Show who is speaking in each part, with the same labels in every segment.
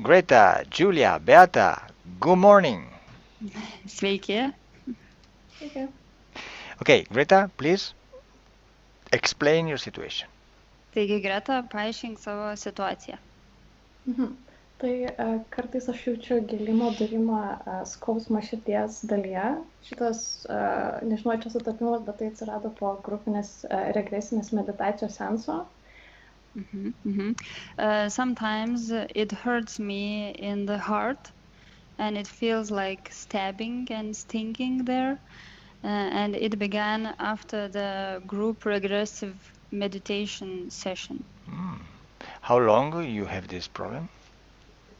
Speaker 1: Greta, Julia, Beata, good morning.
Speaker 2: Sveiki.
Speaker 3: Okay.
Speaker 1: Okay, Greta, please explain your situation.
Speaker 2: Taigi, Greta, paaiškink savo situaciją.
Speaker 3: Tai kartais aš jaučiu gilimo durimo skausmą širdies dalyje. Šitas, nežinau, čia sutapimas, bet tai atsirado po grupinės regresinės meditacijos seanso.
Speaker 2: Sometimes it hurts me in the heart and it feels like stabbing and stinging there. And it began after the group regressive meditation session.
Speaker 1: How long you have this problem?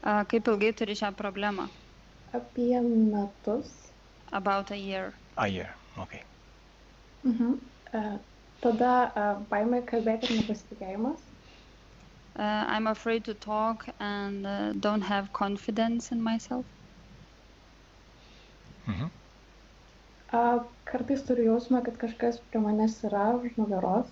Speaker 2: Kaip ilgai turi šią problemą?
Speaker 3: Apie metus.
Speaker 2: About a year.
Speaker 1: A year, okay.
Speaker 3: Tada baimė kalbėti ir nepasitikėjimas.
Speaker 2: I'm afraid to talk and don't have confidence in myself.
Speaker 3: Kartais turiu jausmą, kad kažkas prie manęs yra už nugaros.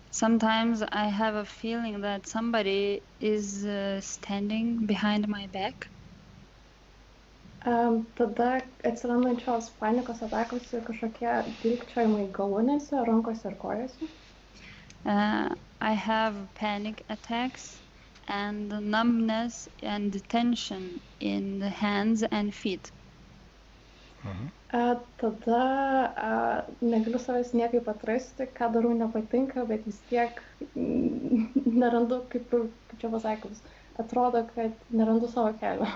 Speaker 2: Sometimes I have a feeling that somebody is standing behind my back.
Speaker 3: Tada atsirandančios panikos atakos ir kažkokie dilgčiojimai galūnėse, rankose ir kojose.
Speaker 2: I have panic attacks and numbness and tension in the hands and feet.
Speaker 3: Tada negaliu savęs niekaip atrasti, ką darau nepatinka, bet vis tiek nerandu, kaip čia pasakius, atrodo, kad nerandu savo kelio.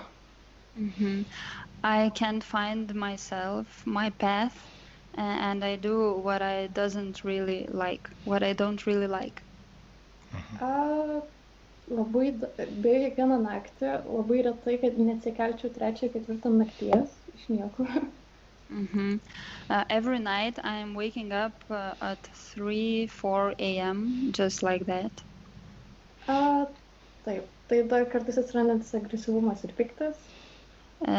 Speaker 2: I can't find myself, my path, and I do what I don't really like.
Speaker 3: Labai, beje, kiekvieną naktį, labai retai, kad neatsikelčiau 3-4 nakties iš niekur.
Speaker 2: Every night I'm waking up at 3-4 a.m. just like that.
Speaker 3: Taip, tai dar kartais atsirandantis agresyvumas ir piktas.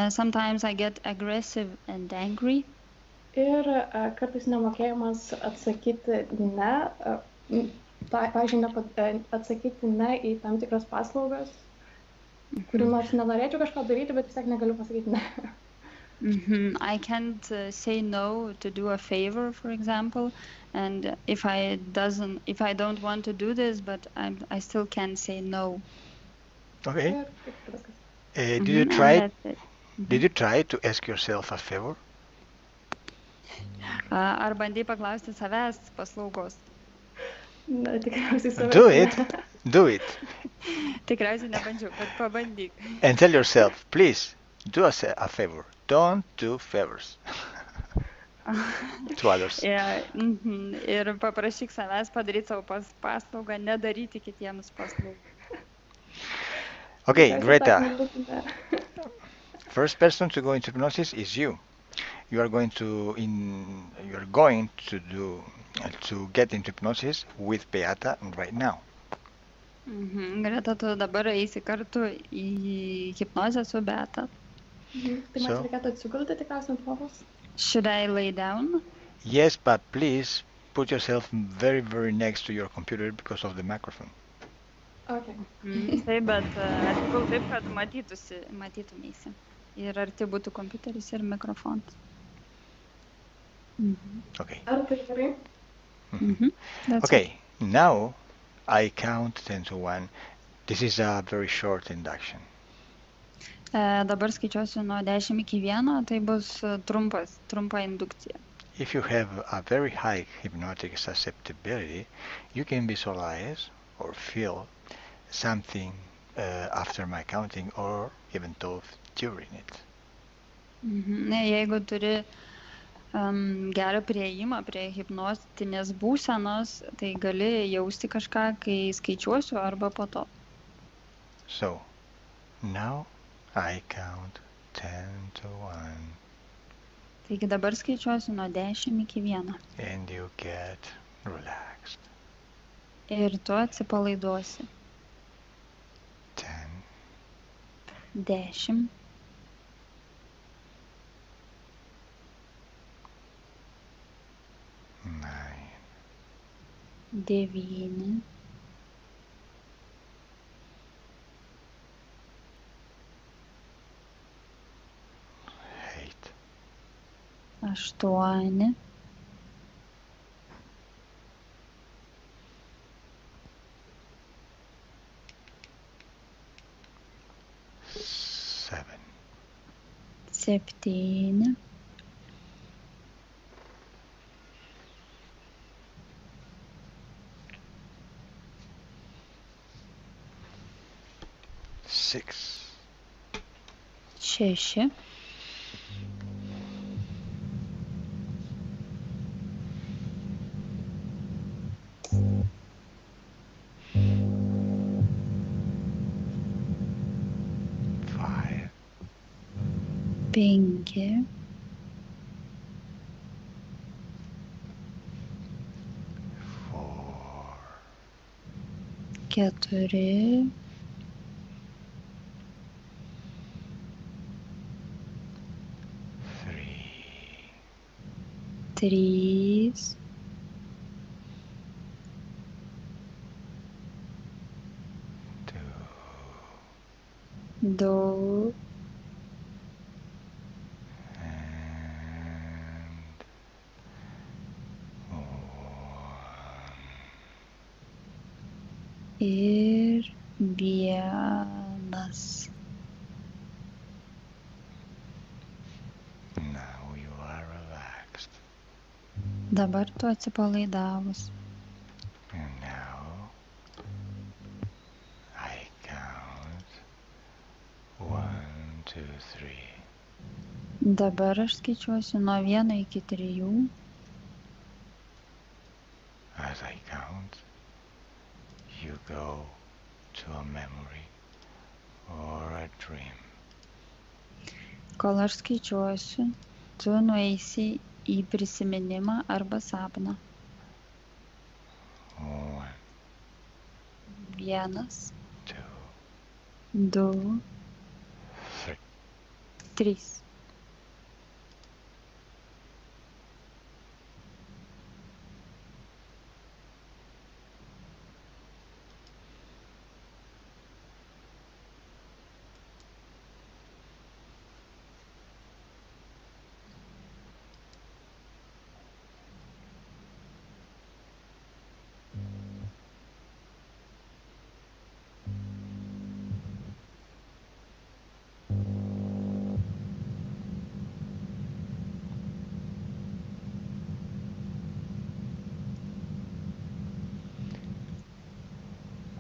Speaker 2: Sometimes I get aggressive and angry.
Speaker 3: Ir kartais nemokėjimas atsakyti ne, pavyzdžiui, atsakyti ne į tam tikras paslaugas, kurių nors nenorėčiau kažką daryti, bet vis tiek negaliu pasakyti ne.
Speaker 2: I can't say no to do a favor, for example, and if I don't want to do this, but I still can say no.
Speaker 1: Okay. Did you try to ask yourself a favor?
Speaker 2: Ar bandai paklausti savęs paslaugos?
Speaker 3: Ne, tikriausiai savęs.
Speaker 1: Do it.
Speaker 2: Tikriausiai nebandžiau, bet pabandyk.
Speaker 1: And tell yourself, please, do us a favor. Don't do favors to others.
Speaker 2: Ir paprašyk savęs padaryti savo paslaugą, nedaryti kitiems paslaugą.
Speaker 1: Okay, Greta. First person to go into hypnosis is you. You are going to get into hypnosis with Beata right now.
Speaker 2: Greta, tu dabar eisi kartu į hipnozę su Beata.
Speaker 3: Tai man reikėtų atsigulti tikriausiai ant lovos.
Speaker 2: Should I lay down?
Speaker 1: Yes, but please put yourself very, very next to your computer because of the microphone.
Speaker 3: Okay.
Speaker 2: Taip, bet atsigul taip, kad matytumeisi. Ir arti būtų kompiuteris ir mikrofonas.
Speaker 1: Okay.
Speaker 3: Ar tai gerai?
Speaker 1: Okay, now I count 10 to 1. This is a very short induction.
Speaker 2: Dabar skaičiuosiu nuo 10 iki 1, tai bus trumpa indukcija.
Speaker 1: If you have a very high hypnotic susceptibility, you can visualize or feel something after my counting or even though during it.
Speaker 2: Jeigu turi gerą priėjimą prie hipnotinės būsenos, tai gali jausti kažką, kai skaičiuosiu arba po to.
Speaker 1: So, now I count 10 to 1.
Speaker 2: Taigi dabar skaičiuosiu nuo 10 iki 1.
Speaker 1: And you get relaxed.
Speaker 2: Ir tu atsipalaiduosi.
Speaker 1: 10.
Speaker 2: 10.
Speaker 1: 9.
Speaker 2: 9. 8,
Speaker 1: 7,
Speaker 2: 7,
Speaker 1: 6,
Speaker 2: 6,
Speaker 1: 5,
Speaker 2: 5,
Speaker 1: 4,
Speaker 2: 4,
Speaker 1: 3,
Speaker 2: 3,
Speaker 1: 2,
Speaker 2: 2,
Speaker 1: and 1.
Speaker 2: ir 1.
Speaker 1: Now you are relaxed.
Speaker 2: Dabar tu atsipalaidavus.
Speaker 1: And now I count 1, 2, 3.
Speaker 2: Dabar aš skaičiuosiu nuo 1 iki 3.
Speaker 1: As I count, you go to a memory or a dream.
Speaker 2: Kol aš skaičiuosiu, tu nueisi į prisiminimą arba sapną.
Speaker 1: 1,
Speaker 2: 1,
Speaker 1: 2,
Speaker 2: 2,
Speaker 1: 3.
Speaker 2: 3.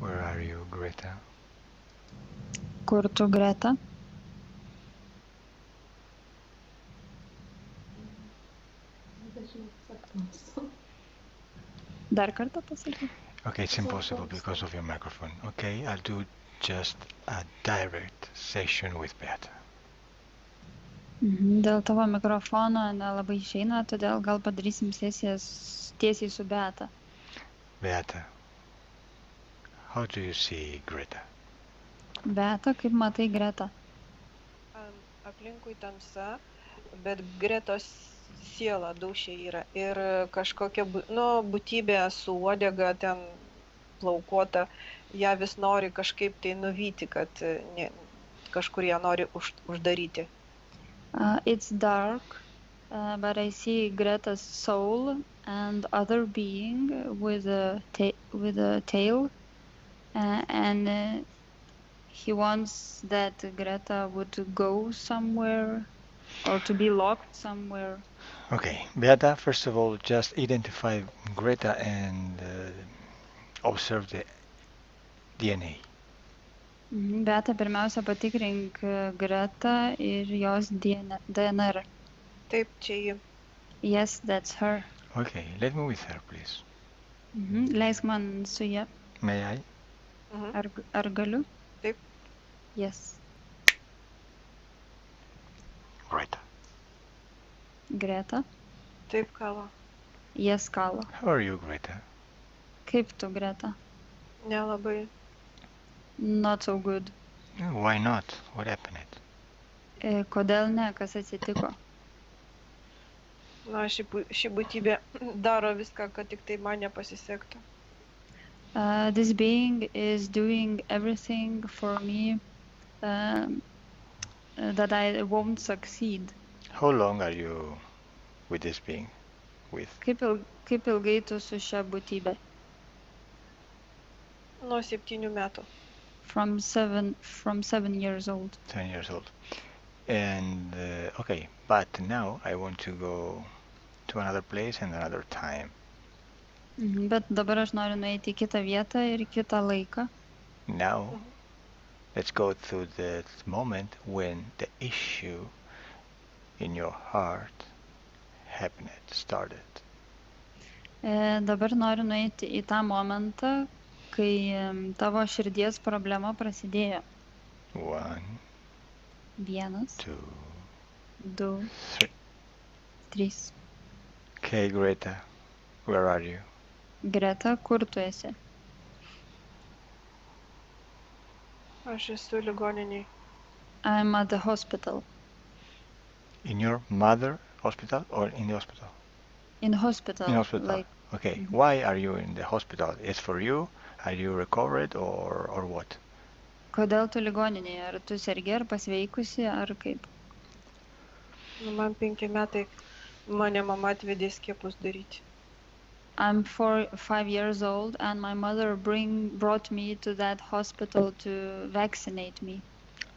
Speaker 1: Where are you, Greta?
Speaker 2: Kur tu, Greta? Dar kartą pasakyk.
Speaker 1: Okay, it's impossible because of your microphone. Okay, I'll do just a direct session with Beata.
Speaker 2: Dėl tavo mikrofono nelabai išeina, todėl gal padarysim sesijas tiesiai su Beata.
Speaker 1: Beata, how do you see Greta?
Speaker 2: Beata, kaip matai Greta?
Speaker 4: Aplinkui tamsa, bet Gretos siela dūšia yra ir kažkokia būtybė su uodega ten plaukuota, ją vis nori kažkaip tai nuvyti, kad kažkur ją nori uždaryti.
Speaker 2: It's dark, but I see Greta's soul and other being with a tail, and he wants that Greta would go somewhere or to be locked somewhere.
Speaker 1: Okay, Beata, first of all, just identify Greta and observe the DNA.
Speaker 2: Beata, pirmiausia patikrink Greta ir jos DNR.
Speaker 4: Taip, čia ji.
Speaker 2: Yes, that's her.
Speaker 1: Okay, let me with her, please.
Speaker 2: Leisk man su ja.
Speaker 1: May I?
Speaker 2: Ar galiu?
Speaker 4: Taip.
Speaker 2: Yes.
Speaker 1: Greta.
Speaker 2: Greta?
Speaker 4: Taip, Kala.
Speaker 2: Yes, Kala.
Speaker 1: How are you, Greta?
Speaker 2: Kaip tu, Greta?
Speaker 4: Nelabai.
Speaker 2: Not so good.
Speaker 1: Why not? What happened?
Speaker 2: Kodėl ne? Kas atsitiko?
Speaker 4: Na, ši būtybė daro viską, kad tik tai man nepasisektų.
Speaker 2: This being is doing everything for me that I won't succeed.
Speaker 1: How long are you with this being? With
Speaker 2: Kaip ilgai tu su šia būtybe?
Speaker 4: Nuo 7 metų.
Speaker 2: From 7 years old.
Speaker 1: 10 years old. And okay, but now I want to go to another place and another time.
Speaker 2: Bet dabar aš noriu nueiti į kitą vietą ir į kitą laiką.
Speaker 1: Now, let's go to the moment when the issue in your heart happened, started.
Speaker 2: Dabar noriu nueiti į tą momentą, kai tavo širdies problema prasidėjo.
Speaker 1: 1,
Speaker 2: 1,
Speaker 1: 2,
Speaker 2: 2,
Speaker 1: 3.
Speaker 2: 3.
Speaker 1: Okay, Greta, where are you?
Speaker 2: Greta, kur tu esi?
Speaker 4: Aš esu ligoniniai.
Speaker 2: I'm at the hospital.
Speaker 1: In your mother hospital or in the hospital?
Speaker 2: In hospital.
Speaker 1: In hospital.
Speaker 2: Like,
Speaker 1: Okay. Why are you in the hospital? It's for you? Are you recovered or what?
Speaker 2: kodėl tu ligoninėje? Ar tu sergi, ar pasveikusi, ar kaip?
Speaker 4: Nu, man 5 metai, mane mama atvedė skiepus daryti.
Speaker 2: I'm 5 years old and my mother brought me to that hospital to vaccinate me.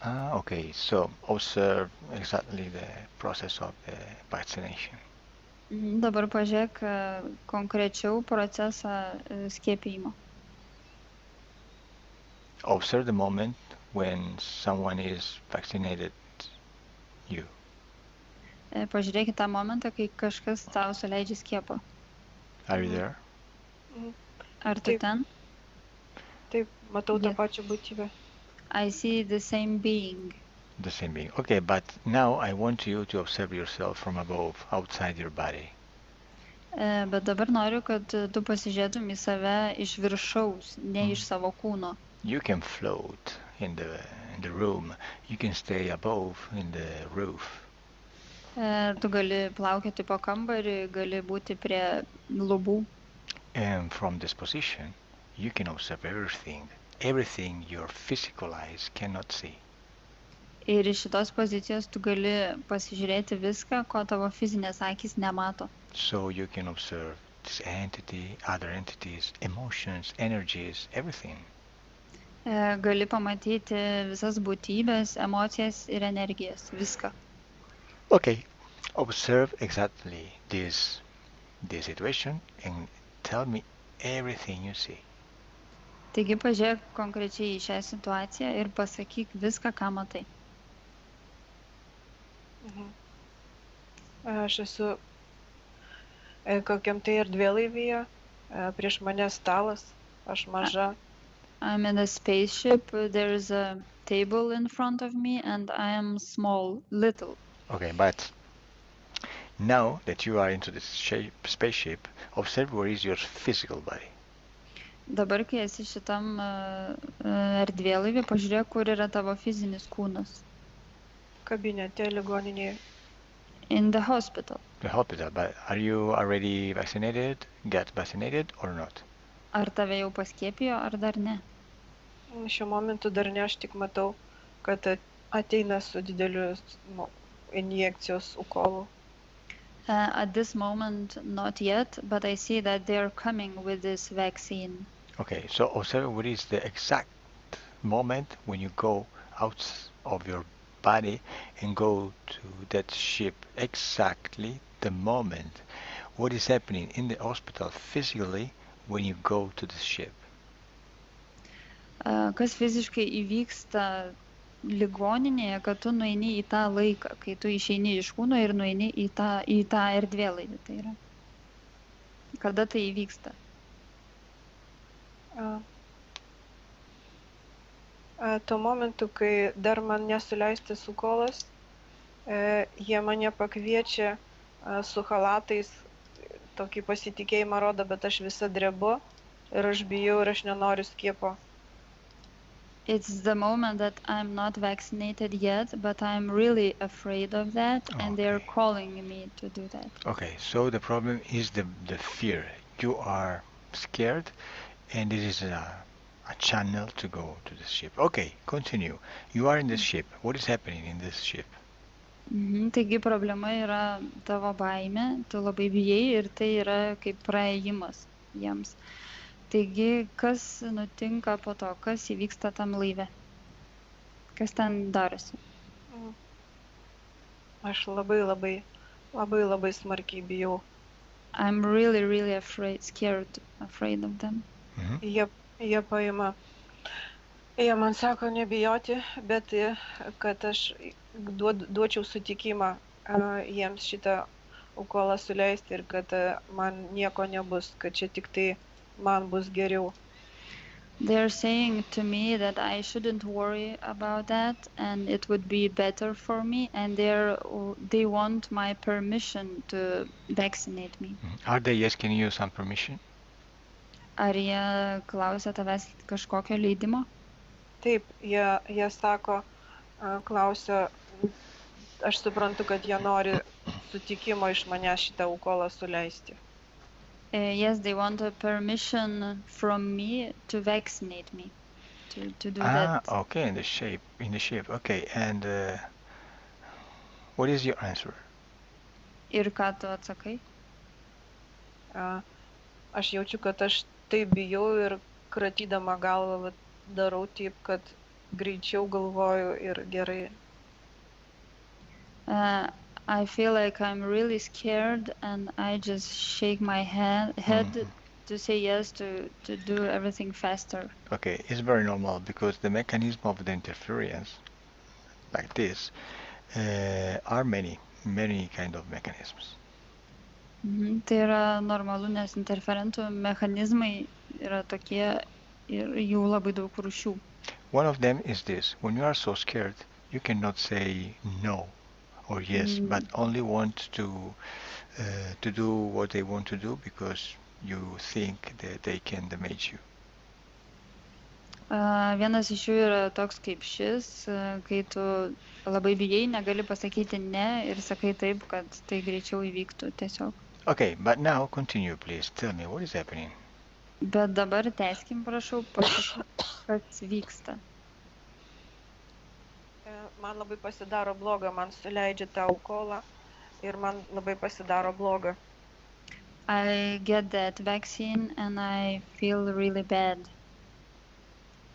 Speaker 1: Okay, so observe exactly the process of the vaccination.
Speaker 2: Dabar pažiūrėk konkrečiau procesą skiepijimo.
Speaker 1: Observe the moment when someone is vaccinated you.
Speaker 2: Pažiūrėk tą momentą, kai kažkas tau suleidžia skiepą.
Speaker 1: Are you there?
Speaker 2: Ar tu
Speaker 4: Taip.
Speaker 2: ten?
Speaker 4: Taip, matau tą
Speaker 2: Yeah.
Speaker 4: pačią būtybę.
Speaker 2: I see the same being.
Speaker 1: The same being. Okay, but now I want you to observe yourself from above, outside your body.
Speaker 2: Bet dabar noriu, kad tu pasižiūrėtum į save iš viršaus, ne iš savo kūno.
Speaker 1: You can float in the room. You can stay above in the roof.
Speaker 2: Tu gali plaukioti po kambarį, gali būti prie lubų.
Speaker 1: And from this position, you can observe everything your physical eyes cannot see.
Speaker 2: Ir iš šitos pozicijos tu gali pasižiūrėti viską, ko tavo fizinės akys nemato.
Speaker 1: So you can observe this entity, other entities, emotions, energies, everything.
Speaker 2: Gali pamatyti visas būtybės, emocijas ir energijas, viską.
Speaker 1: Okay, observe exactly this situation and tell me everything you see.
Speaker 2: Taigi pažiūrėk konkrečiai į šią situaciją ir pasakyk viską, ką matai.
Speaker 4: Aš esu kokiam tai erdvėlaivyje, prieš mane stalas, aš maža.
Speaker 2: I'm in a spaceship, there is a table in front of me and I am small, little.
Speaker 1: Okay, but now that you are into this spaceship, observe where is your physical body.
Speaker 2: Dabar, kai esi šitam erdvėlaivį, pažiūrėk, kur yra tavo fizinis kūnas.
Speaker 4: Kabinete ligoninėje.
Speaker 2: In the hospital.
Speaker 1: The hospital, but are you already vaccinated, get vaccinated or not?
Speaker 2: Ar tave jau paskiepijo, ar dar ne?
Speaker 4: Šiuo momentu dar ne, aš tik matau, kad ateina su dideliu injekcijos ukolu.
Speaker 2: At this moment, not yet, but I see that they are coming with this vaccine.
Speaker 1: Okay, so observe what is the exact moment when you go out of your body and go to that ship. Exactly the moment. What is happening in the hospital physically when you go to the ship?
Speaker 2: Kas fiziškai įvyksta ligoninėje, kad tu nueini į tą laiką, kai tu išeini iš kūno ir nueini į tą erdvėlaivį. Tai yra. Kada tai įvyksta?
Speaker 4: Tuo momentu, kai dar man nesuleistas ukolas, jie mane pakviečia su halatais, tokį pasitikėjimą rodo, bet aš visa drebu ir aš bijau ir aš nenoriu skiepo.
Speaker 2: It's the moment that I'm not vaccinated yet, but I'm really afraid of that, and they're
Speaker 1: Okay.
Speaker 2: calling me to do that.
Speaker 1: Okay, so the problem is the fear. You are scared and this is a channel to go to the ship. Okay, continue. You are in the ship. What is happening in this ship?
Speaker 2: Taigi problema yra tavo baimė, tu labai bijai ir tai yra kaip praėjimas jiems. Taigi, kas nutinka po to, kas įvyksta tam laive? Kas ten darosi?
Speaker 4: Mm. Aš labai smarkiai bijau.
Speaker 2: I'm really afraid of them.
Speaker 4: Jie paima. Jie man sako nebijoti, bet kad aš duočiau sutikimą jiems šitą aukolą suleisti ir kad man nieko nebus, kad čia tik tai man bus geriau.
Speaker 2: They're saying to me that I shouldn't worry about that and it would be better for me, and they want my permission to vaccinate me.
Speaker 1: Are they asking you some permission?
Speaker 2: Ar jie klausia tavęs kažkokio leidimo?
Speaker 4: Taip, jie sako, klausia, aš suprantu, kad jie nori sutikimo iš manęs šitą aukolą suleisti.
Speaker 2: Yes, they want a permission from me to vaccinate me, to do that.
Speaker 1: Okay, in the shape. Okay, and what is your answer?
Speaker 2: Ir ką tu atsakai?
Speaker 4: Aš jaučiu, kad aš taip bijau ir kratydama galvą darau taip, kad greičiau galvoju ir gerai.
Speaker 2: I feel like I'm really scared and I just shake my head to say yes, to do everything faster.
Speaker 1: Okay, it's very normal because the mechanism of the interference like this are many kind of mechanisms.
Speaker 2: Tai yra normalu, nes interferentų mechanizmai yra tokie ir jų labai daug rūšių.
Speaker 1: One of them is this: when you are so scared, you cannot say no or yes, but only want to do what they want to do because you think that they can damage you.
Speaker 2: Vienas iš jų yra toks kaip šis, kai tu labai bijai, negali pasakyti ne ir sakai taip, kad tai greičiau įvyktų tiesiog.
Speaker 1: Okay, but now continue, please. Tell me what is happening.
Speaker 2: Bet dabar tęskim, prašau, kas vyksta.
Speaker 4: Man labai pasidaro bloga, man suleidžia tą aukolą ir man labai pasidaro bloga.
Speaker 2: I get that vaccine and I feel really bad.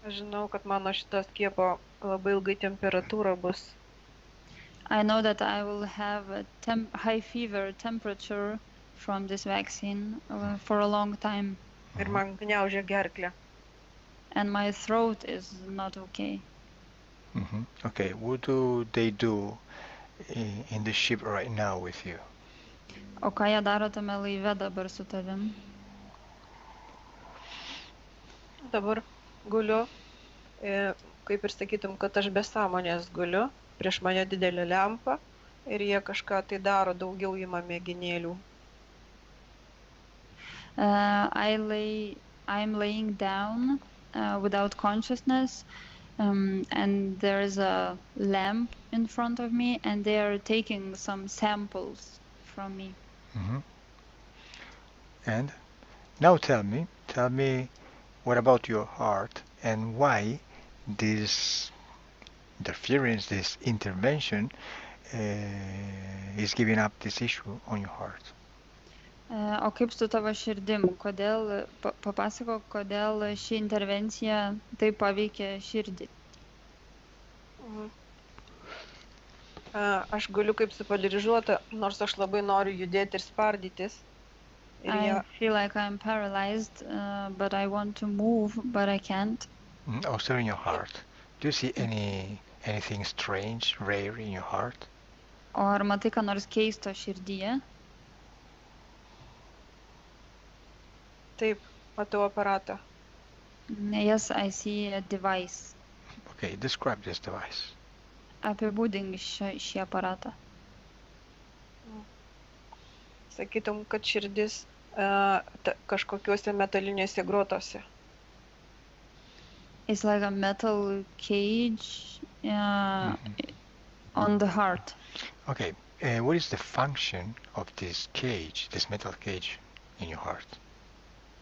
Speaker 4: Aš žinau, kad mano šito skiepo labai ilgai temperatūra bus.
Speaker 2: I know that I will have a high fever temperature from this vaccine for a long time.
Speaker 4: Ir man gniaužia gerklę.
Speaker 2: And my throat is not okay.
Speaker 1: Okay, what do they do in the ship right now with you?
Speaker 2: O ką jie daro tame laive dabar su tavim?
Speaker 4: Dabar guliu, kaip ir sakytum, kad aš be sąmonės guliu, prieš mane didelė lempa ir jie kažką tai daro, daugiau ima mėginėlių.
Speaker 2: I'm laying down without consciousness. And there is a lamp in front of me and they are taking some samples from me.
Speaker 1: And now tell me what about your heart and why this interference, this intervention is giving up this issue on your heart.
Speaker 2: O kaip su tavo širdim? Papasakok, kodėl ši intervencija taip paveikė širdį?
Speaker 4: Aš guliu kaip suparalyžiuota, nors aš labai noriu judėti ir spardytis.
Speaker 2: I feel like I'm paralyzed, but I want to move, but I can't.
Speaker 1: Also in your heart, do you see anything strange, rare in your heart?
Speaker 2: O ar matai ką nors keisto širdyje?
Speaker 4: Taip, matau aparatą.
Speaker 2: Yes, I see a device.
Speaker 1: Okay, describe this device.
Speaker 2: Apibūdink šį aparatą.
Speaker 4: Sakytum, kad širdis kažkokiuose metaliniuose grotose.
Speaker 2: It's like a metal cage on the heart.
Speaker 1: Okay, what is the function of this cage, this metal cage in your heart?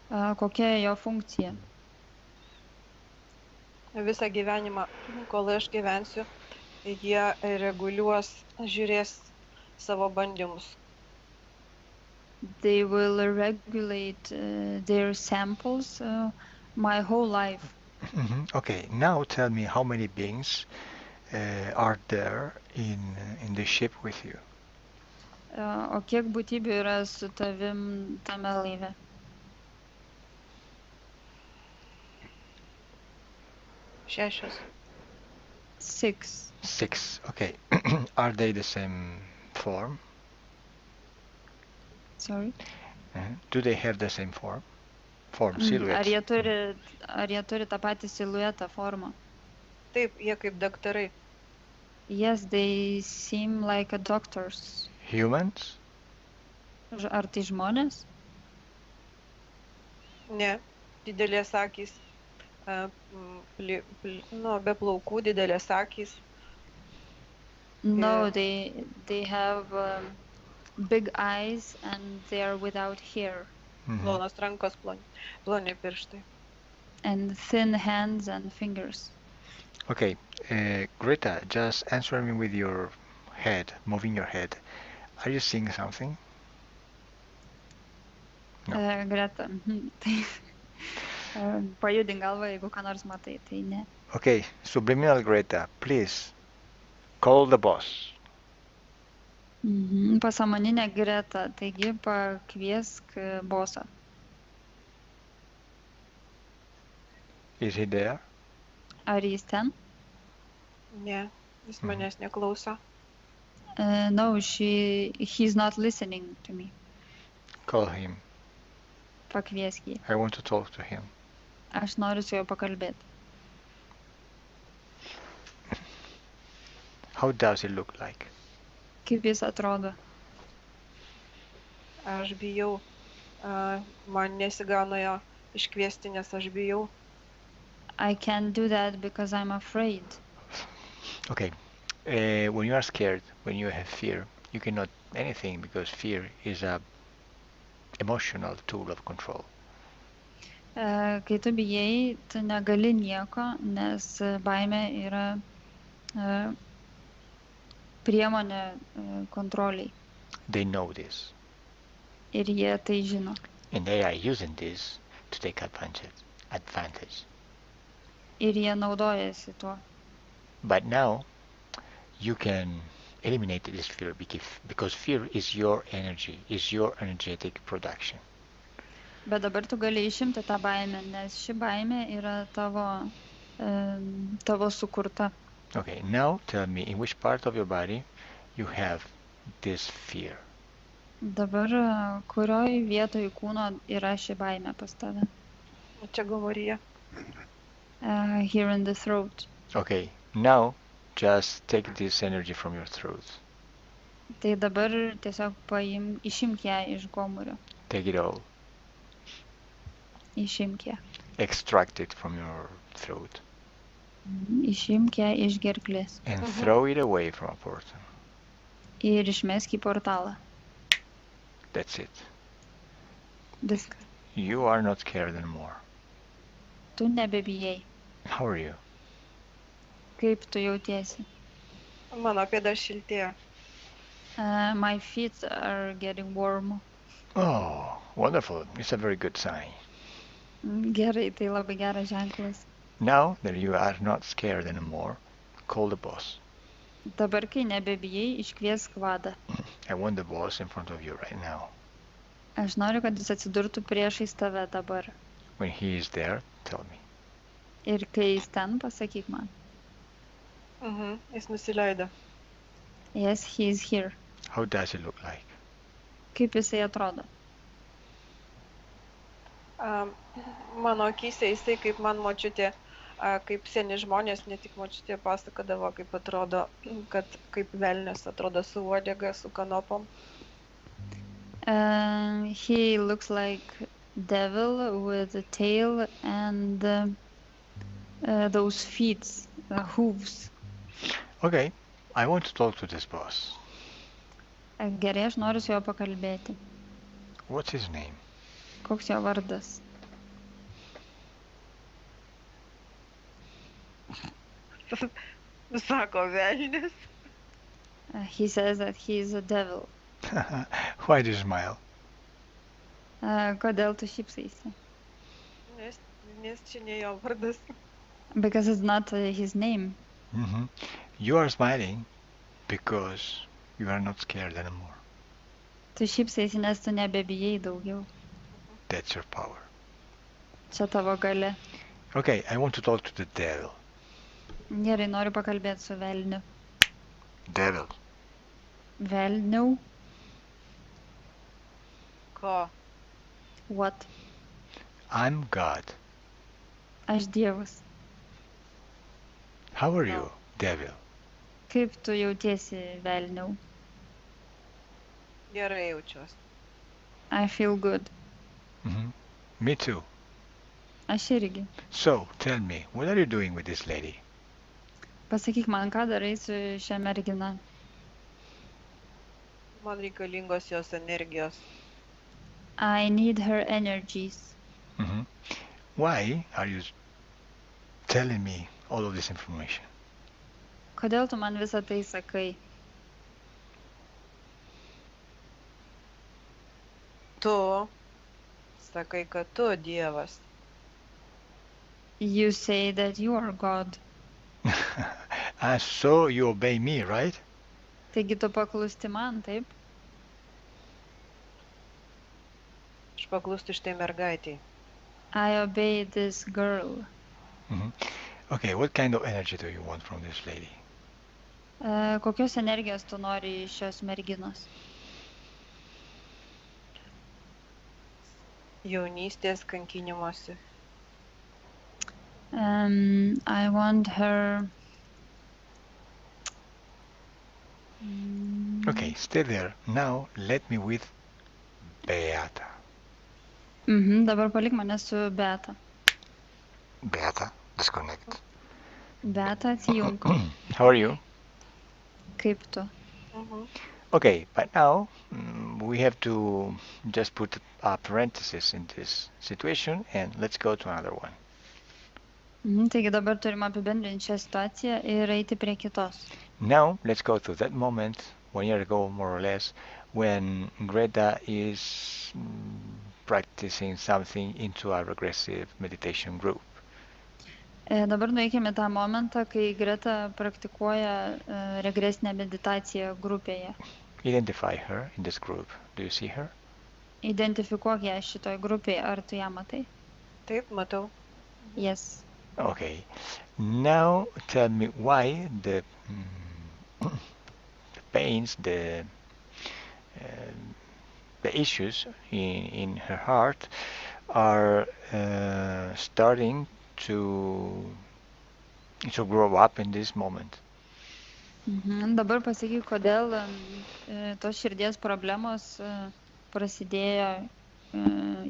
Speaker 2: Kokia jo funkcija?
Speaker 4: Visą gyvenimą, kol aš gyvensiu, jie reguliuos, žiūrės savo bandymus.
Speaker 2: They will regulate their samples my whole life.
Speaker 1: Okay, now tell me how many beings are there in the ship with you?
Speaker 2: O kiek būtybių yra su tavim tame laive?
Speaker 4: 6.
Speaker 2: 6.
Speaker 1: 6. Okay. Are they the same form?
Speaker 2: Sorry.
Speaker 1: Do they have the same form? Form,
Speaker 2: Ar
Speaker 1: silhouette.
Speaker 2: jie turi tą patį siluetą, formą?
Speaker 4: Taip, jie kaip daktarai.
Speaker 2: Yes, they seem like a doctors.
Speaker 1: Humans?
Speaker 2: Ar tai žmonės?
Speaker 4: Ne, didelės akys, be plaukų didelės akys.
Speaker 2: No,
Speaker 4: Yeah.
Speaker 2: they have big eyes and they are without hair.
Speaker 4: Plonos rankos, ploni pirštai.
Speaker 2: And thin hands and fingers.
Speaker 1: Okay, Greta, just answer me with your head, moving your head. Are you seeing something? No.
Speaker 2: Greta, tai pajudink galvą, jeigu ką nors matai, tai ne.
Speaker 1: Okay, subliminal Greta, please call the boss.
Speaker 2: Pasąmoninė Greta, taigi pakviesk bosą.
Speaker 1: Is he there?
Speaker 2: Ar jis ten?
Speaker 4: Ne, jis manęs neklauso.
Speaker 2: No, he's not listening to me.
Speaker 1: Call him.
Speaker 2: Pakviesk jį.
Speaker 1: I want to talk to him.
Speaker 2: Aš noriu su juo pakalbėti.
Speaker 1: How does it look like?
Speaker 2: Kaip jis atrodo?
Speaker 4: Aš bijau, man nesigauna jo iškviesti, nes aš bijau.
Speaker 2: I can't do that because I'm afraid.
Speaker 1: Okay, when you are scared, when you have fear, you cannot anything because fear is a emotional tool of control.
Speaker 2: Kai tu bijai, tu negali nieko, nes baimė yra priemonė kontroliai.
Speaker 1: They know this.
Speaker 2: Ir jie tai žino.
Speaker 1: And they are using this to take advantage.
Speaker 2: Ir jie naudojasi tuo.
Speaker 1: But now you can eliminate this fear because fear is your energy, is your energetic production.
Speaker 2: Bet dabar tu gali išimti tą baimę, nes ši baimė yra tavo sukurta.
Speaker 1: Okay, now tell me in which part of your body you have this fear.
Speaker 2: Dabar kurioj vietoj kūno yra ši baimė pas tave?
Speaker 4: Čia govoryje.
Speaker 2: Here in the throat.
Speaker 1: Okay, now just take this energy from your throat.
Speaker 2: Tai dabar tiesiog išimk ją iš gomurio.
Speaker 1: Take it all.
Speaker 2: Išimk ją.
Speaker 1: Extract it from your throat.
Speaker 2: Išimk ją iš gerklės.
Speaker 1: And throw it away from a portal.
Speaker 2: Ir išmesk į portalą.
Speaker 1: That's it.
Speaker 2: Viskas.
Speaker 1: You are not scared anymore.
Speaker 2: Tu nebebijai.
Speaker 1: How are you?
Speaker 2: Kaip tu jautiesi?
Speaker 4: Mano pėda šiltėja.
Speaker 2: My feet are getting warm.
Speaker 1: Oh, wonderful. It's a very good sign.
Speaker 2: Gerai, tai labai geras ženklas.
Speaker 1: Now that you are not scared anymore, call the boss.
Speaker 2: Dabar, kai nebebijai, iškviesk vadą.
Speaker 1: I want the boss in front of you right now.
Speaker 2: Aš noriu, kad jis atsidurtų priešais tave dabar.
Speaker 1: When he is there, tell me.
Speaker 2: Ir kai jis ten, pasakyk man.
Speaker 4: Jis nusileido.
Speaker 2: Yes, he is here.
Speaker 1: How does it look like?
Speaker 2: Kaip jisai atrodo?
Speaker 4: Mano akyse jisai kaip man močiutė, kaip seni žmonės, ne tik močiutė pasakodavo, kaip atrodo, kad kaip velnias atrodo su uodega, su kanopom.
Speaker 2: He looks like devil with a tail and those feet, hooves.
Speaker 1: Okay, I want to talk to this boss.
Speaker 2: Gerai, aš noriu su juo pakalbėti.
Speaker 1: What's his name?
Speaker 2: Koks jo vardas?
Speaker 4: Sako velnis.
Speaker 2: He says that he is a devil.
Speaker 1: Why do you smile?
Speaker 2: Kodėl tu šypsaisi?
Speaker 4: Nes čia ne jo vardas.
Speaker 2: Because it's not his name.
Speaker 1: Mm-hmm. You are smiling because you are not scared anymore.
Speaker 2: Tu šypsaisi, nes tu nebebijai daugiau.
Speaker 1: That's your power.
Speaker 2: Čia tavo galia.
Speaker 1: Okay, I want to talk to the devil.
Speaker 2: Gerai, noriu pakalbėti su velniu.
Speaker 1: Devil.
Speaker 2: Velniau?
Speaker 4: Ko?
Speaker 2: What?
Speaker 1: I'm God.
Speaker 2: Aš Dievas.
Speaker 1: How are
Speaker 4: No.
Speaker 1: you, devil?
Speaker 2: Kaip tu jautiesi, velniau?
Speaker 4: Gerai jaučiuosi.
Speaker 2: I feel good.
Speaker 1: Mm-hmm. Me too.
Speaker 2: Aš irgi.
Speaker 1: So, tell me, what are you doing with this lady?
Speaker 2: Pasakyk man, ką darai su šia mergina.
Speaker 4: Man reikalingos jos energijos.
Speaker 2: I need her energies.
Speaker 1: Mm-hmm. Why are you telling me all of this information?
Speaker 2: Kodėl tu man visą tai sakai?
Speaker 4: Tu sakai, kad tu Dievas.
Speaker 2: You say that you are God.
Speaker 1: So you obey me, right?
Speaker 2: Taigi tu paklūsti man, taip?
Speaker 4: Aš paklūstu šitai mergaitiai.
Speaker 2: I obey this girl.
Speaker 1: Mm-hmm. Okay, what kind of energy do you want from this lady?
Speaker 2: Kokios energijos tu nori iš šios merginos?
Speaker 4: Jaunystės kankinimuose.
Speaker 2: I want her...
Speaker 1: Okay, stay there. Now let me with Beata.
Speaker 2: Dabar palik mane su Beata.
Speaker 1: Beata, disconnect.
Speaker 2: Beata, atsijunk.
Speaker 1: How are you?
Speaker 2: Kaip tu?
Speaker 1: Okay, but now we have to just put a parenthesis in this situation and let's go to another one.
Speaker 2: Taigi dabar turim apibendrinti šią situaciją ir eiti prie kitos.
Speaker 1: Now let's go to that moment 1 year ago, more or less, when Greta is practicing something into a regressive meditation group.
Speaker 2: Dabar nueikime tą momentą, kai Greta praktikuoja regresinę meditaciją grupėje.
Speaker 1: Identify her in this group. Do you see her?
Speaker 2: Identifikuok ją šitoj grupėje, ar tu ją matai?
Speaker 4: Taip, matau.
Speaker 2: Yes.
Speaker 1: Okay. Now tell me why the pains, the issues in her heart are starting to grow up in this moment.
Speaker 2: Dabar pasakyk, kodėl tos širdies problemos prasidėjo,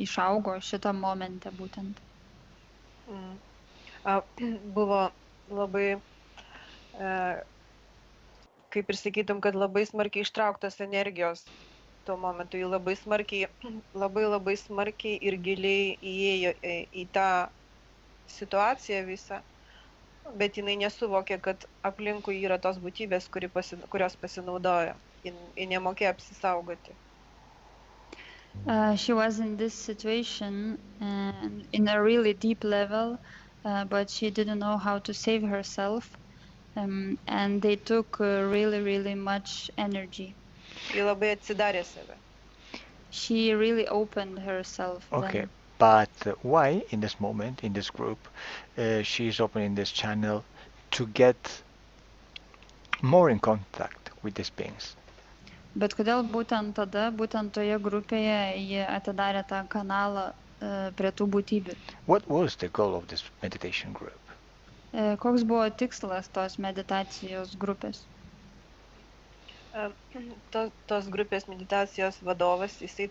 Speaker 2: išaugo šitą momentą būtent.
Speaker 4: Buvo labai, kaip ir sakytum, kad labai smarkiai ištrauktos energijos tuo momentu. Ji labai smarkiai ir giliai įėjo į tą situaciją visą, bet jinai nesuvokė, kad aplinkui yra tos būtybės, kurios pasinaudojo. Ji nemokėjo apsisaugoti.
Speaker 2: She was in this situation in a really deep level, but she didn't know how to save herself, and they took really, really much energy.
Speaker 4: Ji labai atsidarė save.
Speaker 2: She really opened herself.
Speaker 1: Okay,
Speaker 2: then.
Speaker 1: but why in this moment, in this group, she is opening this channel to get more in contact with these beings?
Speaker 2: Bet kodėl būtent tada, būtent toje grupėje ji atidarė tą kanalą prie tų būtybių?
Speaker 1: What was the goal of this meditation group?
Speaker 2: Koks buvo tikslas tos meditacijos grupės?
Speaker 4: Tos grupės meditacijos vadovas, jisai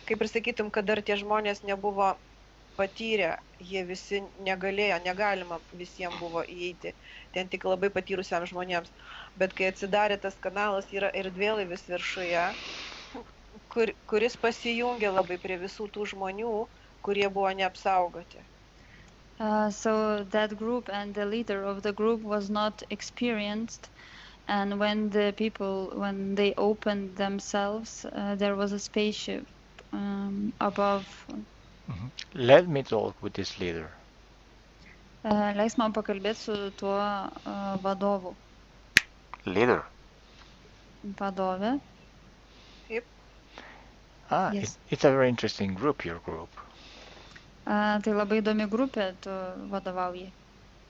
Speaker 4: kaip ir sakytum, kad dar tie žmonės nebuvo patyrę, jie visi negalima visiems buvo įeiti, ten tik labai patyrusiam žmonėms. Bet kai atsidarė tas kanalas, yra erdvėlaivis viršuje, kuris pasijungia labai prie visų tų žmonių, kurie buvo neapsaugoti.
Speaker 2: So that group and the leader of the group was not experienced, and when they opened themselves, there was a spaceship above.
Speaker 1: Let me talk with this leader.
Speaker 2: Leisk man pakalbėti su tuo vadovu.
Speaker 1: Leader.
Speaker 2: Vadovė.
Speaker 4: Yep.
Speaker 2: Yes.
Speaker 1: It's a very interesting group, your group.
Speaker 2: Tai labai įdomi grupė, tu vadovauji.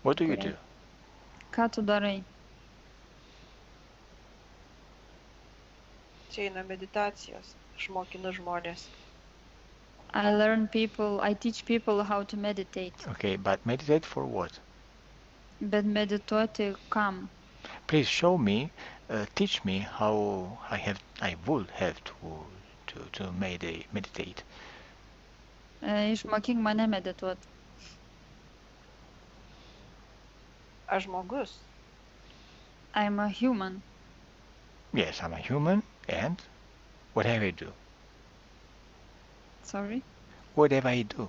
Speaker 1: What do you do?
Speaker 2: Ką tu darai?
Speaker 4: Čia eina meditacijos. Aš mokinu žmonės.
Speaker 2: I teach people how to meditate.
Speaker 1: Okay, but meditate for what?
Speaker 2: Bet medituoti kam?
Speaker 1: Please show me, teach me how I would have to meditate.
Speaker 2: Išmokyk mane medituoti.
Speaker 4: Aš žmogus.
Speaker 2: I'm a human.
Speaker 1: Yes, I'm a human, and whatever I do.
Speaker 2: Sorry?
Speaker 1: Whatever I do.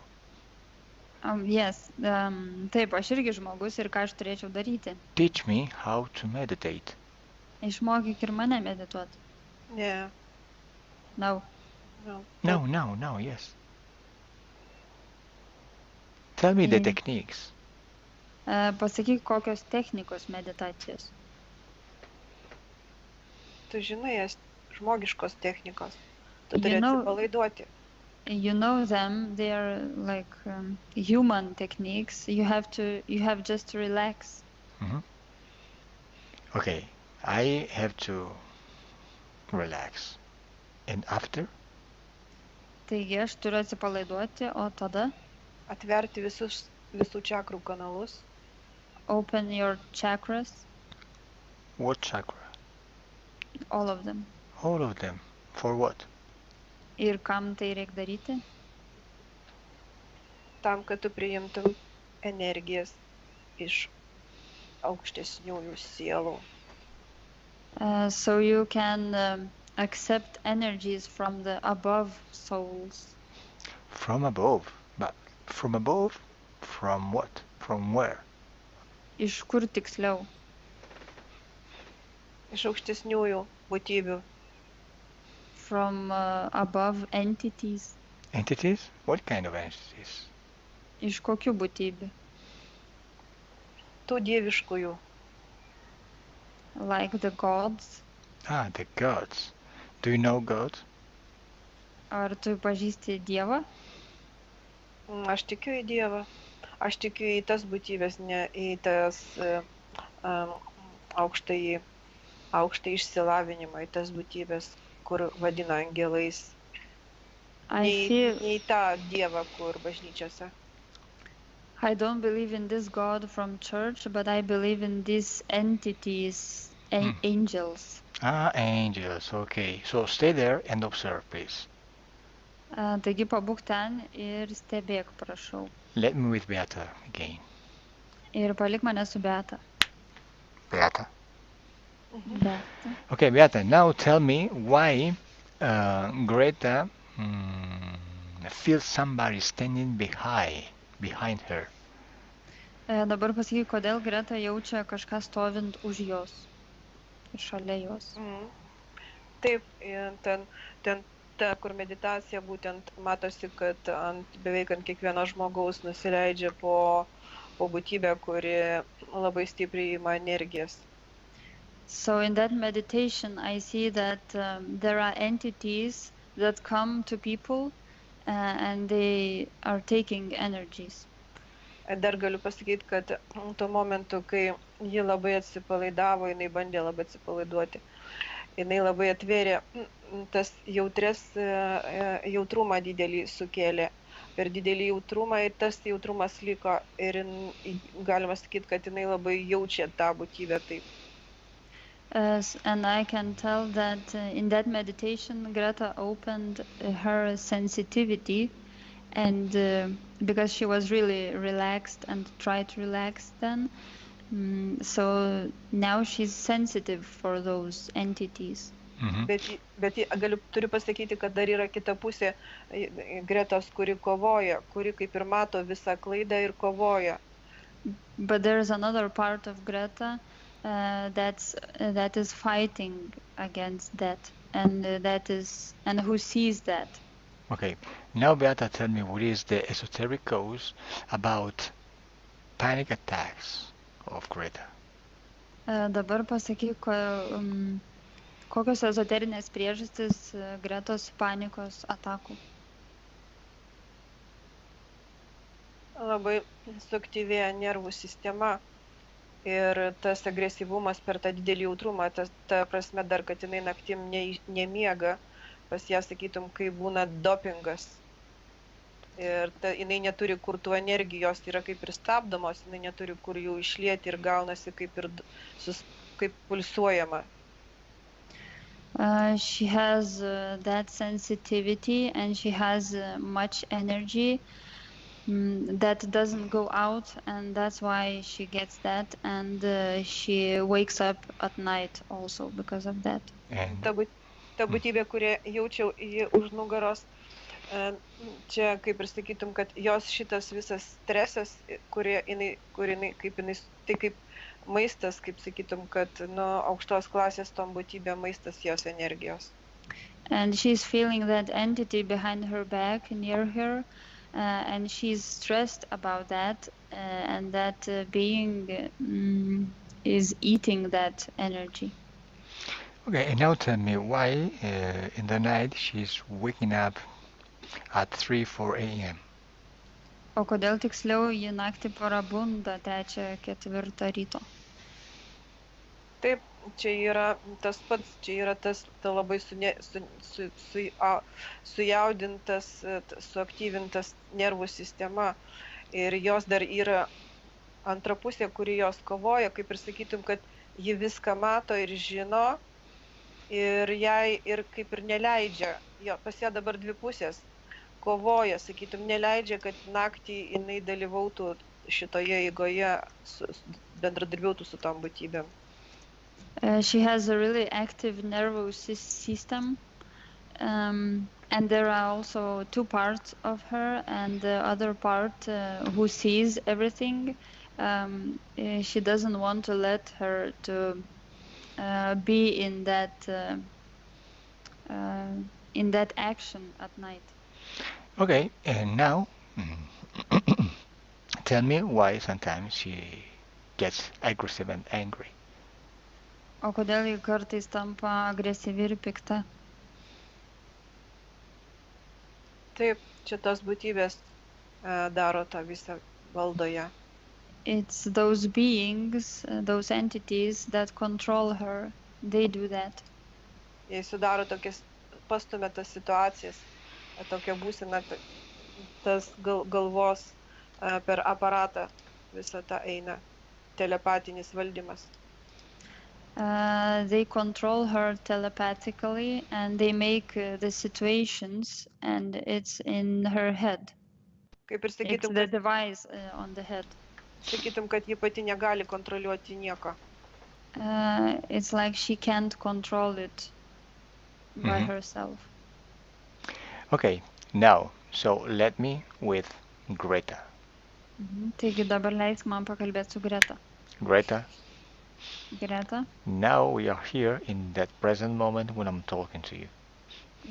Speaker 2: Yes. Taip, aš irgi žmogus ir ką aš turėčiau daryti.
Speaker 1: Teach me how to meditate.
Speaker 2: Išmokyk ir mane medituoti.
Speaker 4: Ne.
Speaker 2: No.
Speaker 1: No, yes. Tell me the techniques.
Speaker 2: Pasakyk, kokios technikos meditacijos.
Speaker 4: Tu žinai, žmogiškos technikos. Tu turi atsipalaiduoti.
Speaker 2: You know them, they are like human techniques. You have just to relax.
Speaker 1: Okay, I have to relax. And after?
Speaker 2: Taigi aš turiu atsipalaiduoti, o tada?
Speaker 4: Atverti visų čakrų kanalus.
Speaker 2: Open your chakras.
Speaker 1: What chakra?
Speaker 2: All of them.
Speaker 1: All of them. For what?
Speaker 2: Ir kam tai reikia daryti?
Speaker 4: Tam, kad tu priimtum energijas iš aukštesniųjų sielų.
Speaker 2: So you can accept energies from the above souls.
Speaker 1: From above? But from above? From what? From where?
Speaker 2: Iš kur tiksliau?
Speaker 4: Iš aukštesniųjų būtybių.
Speaker 2: From above entities.
Speaker 1: Entities? What kind of entities?
Speaker 2: Iš kokių būtybių?
Speaker 4: Tų dieviškųjų.
Speaker 2: Like the gods.
Speaker 1: The gods. Do you know God?
Speaker 2: Ar tu pažįsti Dievą?
Speaker 4: Aš tikiu į Dievą. Aš tikiu į tas būtybės, ne į tas aukštąjį išsilavinimą, į tas būtybės, kur vadina angelais. Ne į tą Dievą, kur bažnyčiose.
Speaker 2: I don't believe in this God from church, but I believe in these entities, angels.
Speaker 1: Angels, okay. So stay there and observe, please.
Speaker 2: Taigi pabūk ten ir stebėk, prašau.
Speaker 1: Let me with Beata again.
Speaker 2: Ir palik mane su Beata.
Speaker 1: Beata.
Speaker 2: Beata.
Speaker 1: Okay, Beata, now tell me why Greta feels somebody standing behind her.
Speaker 2: Dabar pasakyk, kodėl Greta jaučia kažką stovint už jos, šalia jos.
Speaker 4: Taip, ten ta, kur meditacija, būtent matosi, kad beveik ant kiekvieno žmogaus nusileidžia po būtybę, kuri labai stipriai ima energijas.
Speaker 2: So in that meditation, I see that there are entities that come to people and they are taking energies.
Speaker 4: Dar galiu pasakyti, kad tuo momentu, kai ji labai atsipalaidavo, jinai bandė labai atsipalaiduoti. Jinai labai atvėrė tas jautrumą didelį sukėlė. Per didelį jautrumą ir tas jautrumas liko ir galima sakyti, kad jinai labai jaučia tą būtybę taip.
Speaker 2: And I can tell that in that meditation, Greta opened her sensitivity, and because she was really relaxed and tried to relax then, so now she's sensitive for those entities.
Speaker 1: Mhm.
Speaker 4: Turiu pasakyti, kad dar yra kita pusė Gretos, kuri kovoja, kuri kaip ir mato visą klaidą ir kovoja.
Speaker 2: But there is another part of Greta that is fighting against that, and who sees that.
Speaker 1: Okay, now Beata, tell me what is the esoteric cause about panic attacks of Greta?
Speaker 2: Dabar pasakyk, kokios ezoterinės priežastys Gretos panikos atakų.
Speaker 4: Labai suaktyvėja nervų sistema ir tas agresyvumas per tą didelį jautrumą, ta prasme dar, kad jinai naktim nemiega, pas ją sakytum, kai būna dopingas. Ir jinai neturi kur tų energijos, yra kaip ir stabdomos, jinai neturi kur jų išlieti ir gaunasi kaip pulsuojama.
Speaker 2: She has that sensitivity and she has much energy that doesn't go out, and that's why she gets that, and she wakes up at night also because of that.
Speaker 4: Ta būtybė, kurią jaučiau už nugaros, čia kaip ir sakytum, kad jos šitas visas stresas, tai kaip maistas, kaip sakytum, kad aukštos klasės tom būtybė maistas jos energijos.
Speaker 2: And she's feeling that entity behind her back near her, and she's stressed about that, and that being is eating that energy.
Speaker 1: Okay, and now tell me why in the night she's waking up at 3-4 a.m.
Speaker 2: O kodėl tiksliau ji naktį prabunda 3-4 ryto?
Speaker 4: Taip, čia yra tas pats, ta labai sujaudintas, suaktyvintas nervų sistema. Ir jos dar yra antra pusė, kuri jos kovoja, kaip ir sakytum, kad ji viską mato ir žino, ir jai ir kaip ir neleidžia. Pas ją dabar dvi pusės kovoja, sakytum, neleidžia, kad naktį jinai dalyvautų šitoje eigoje, bendradarbiautų su tom būtybėm.
Speaker 2: She has a really active nervous system, and there are also two parts of her, and the other part who sees everything. She doesn't want to let her to be in that action at night.
Speaker 1: Okay, and now tell me why sometimes she gets aggressive and angry.
Speaker 2: O kodėl ji kartais tampa agresyvi ir pikta?
Speaker 4: Taip, čia tos būtybės daro tą visą valdoje.
Speaker 2: It's those beings, those entities that control her. They do that.
Speaker 4: Jie sudaro tokias, pastumia tas situacijas, tokia būsena, tas galvos per aparatą visą tą eina, telepatinis valdymas.
Speaker 2: They control her telepathically, and they make the situations, and it's in her head.
Speaker 4: Kaip ir sakytum,
Speaker 2: it's the device on the head.
Speaker 4: Sakytum, kad ji pati negali kontroliuoti nieko.
Speaker 2: It's like she can't control it by herself.
Speaker 1: Okay, now, so let me with Greta.
Speaker 2: Taigi dabar leisk man pakalbėti su Greta.
Speaker 1: Greta.
Speaker 2: Greta.
Speaker 1: Now we are here in that present moment when I'm talking to you.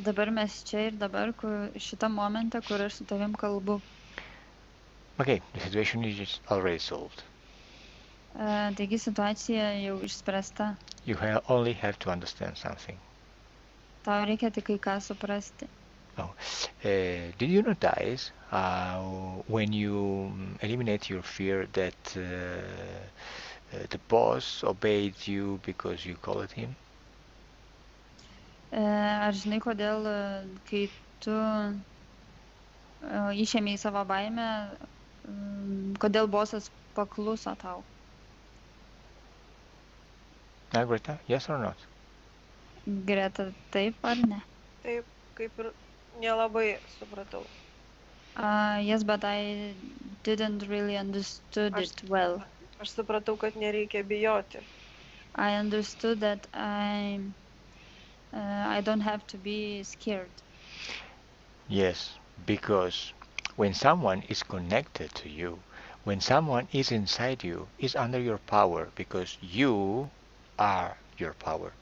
Speaker 2: Dabar mes čia ir dabar, šitą momentą, kur aš su tavim kalbu.
Speaker 1: Okay, the situation is just already solved.
Speaker 2: Taigi situacija jau išspręsta.
Speaker 1: You only have to understand something.
Speaker 2: Tau reikia tik kai ką suprasti.
Speaker 1: Oh, did you notice when you eliminate your fear that the boss obeyed you because you called him?
Speaker 2: Ar žinai, kodėl, kai tu išėmei savo baimę, kodėl bosas pakluso tau?
Speaker 1: Now, Greta, yes or not?
Speaker 2: Greta, taip ar ne?
Speaker 4: Taip, kaip ir nelabai supratau.
Speaker 2: Yes, but I didn't really understood it well.
Speaker 4: Aš supratau, kad nereikia bijoti.
Speaker 2: I understood that I don't have to be scared.
Speaker 1: Yes, because when someone is connected to you, when someone is inside you, is under your power because you are your power.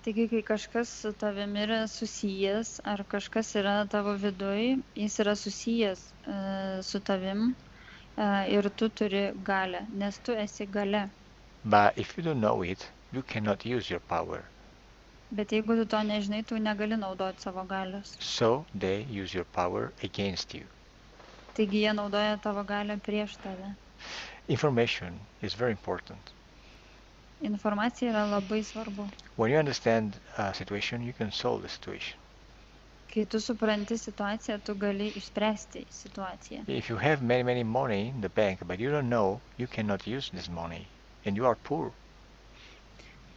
Speaker 2: Taigi, kai kažkas su tavimi yra susijęs, ar kažkas yra tavo viduj, jis yra susijęs su tavim ir tu turi galę, nes tu esi galia.
Speaker 1: But if you don't know it, you cannot use your power.
Speaker 2: Bet jeigu tu to nežinai, tu negali naudoti savo galios.
Speaker 1: So they use your power against you.
Speaker 2: Taigi jie naudoja tavo galią prieš tave.
Speaker 1: Information is very important.
Speaker 2: Informacija yra labai svarbu.
Speaker 1: When you understand a situation, you can solve the situation.
Speaker 2: Kai tu supranti situaciją, tu gali išspręsti situaciją.
Speaker 1: If you have many money in the bank, but you don't know, you cannot use this money, and you are poor.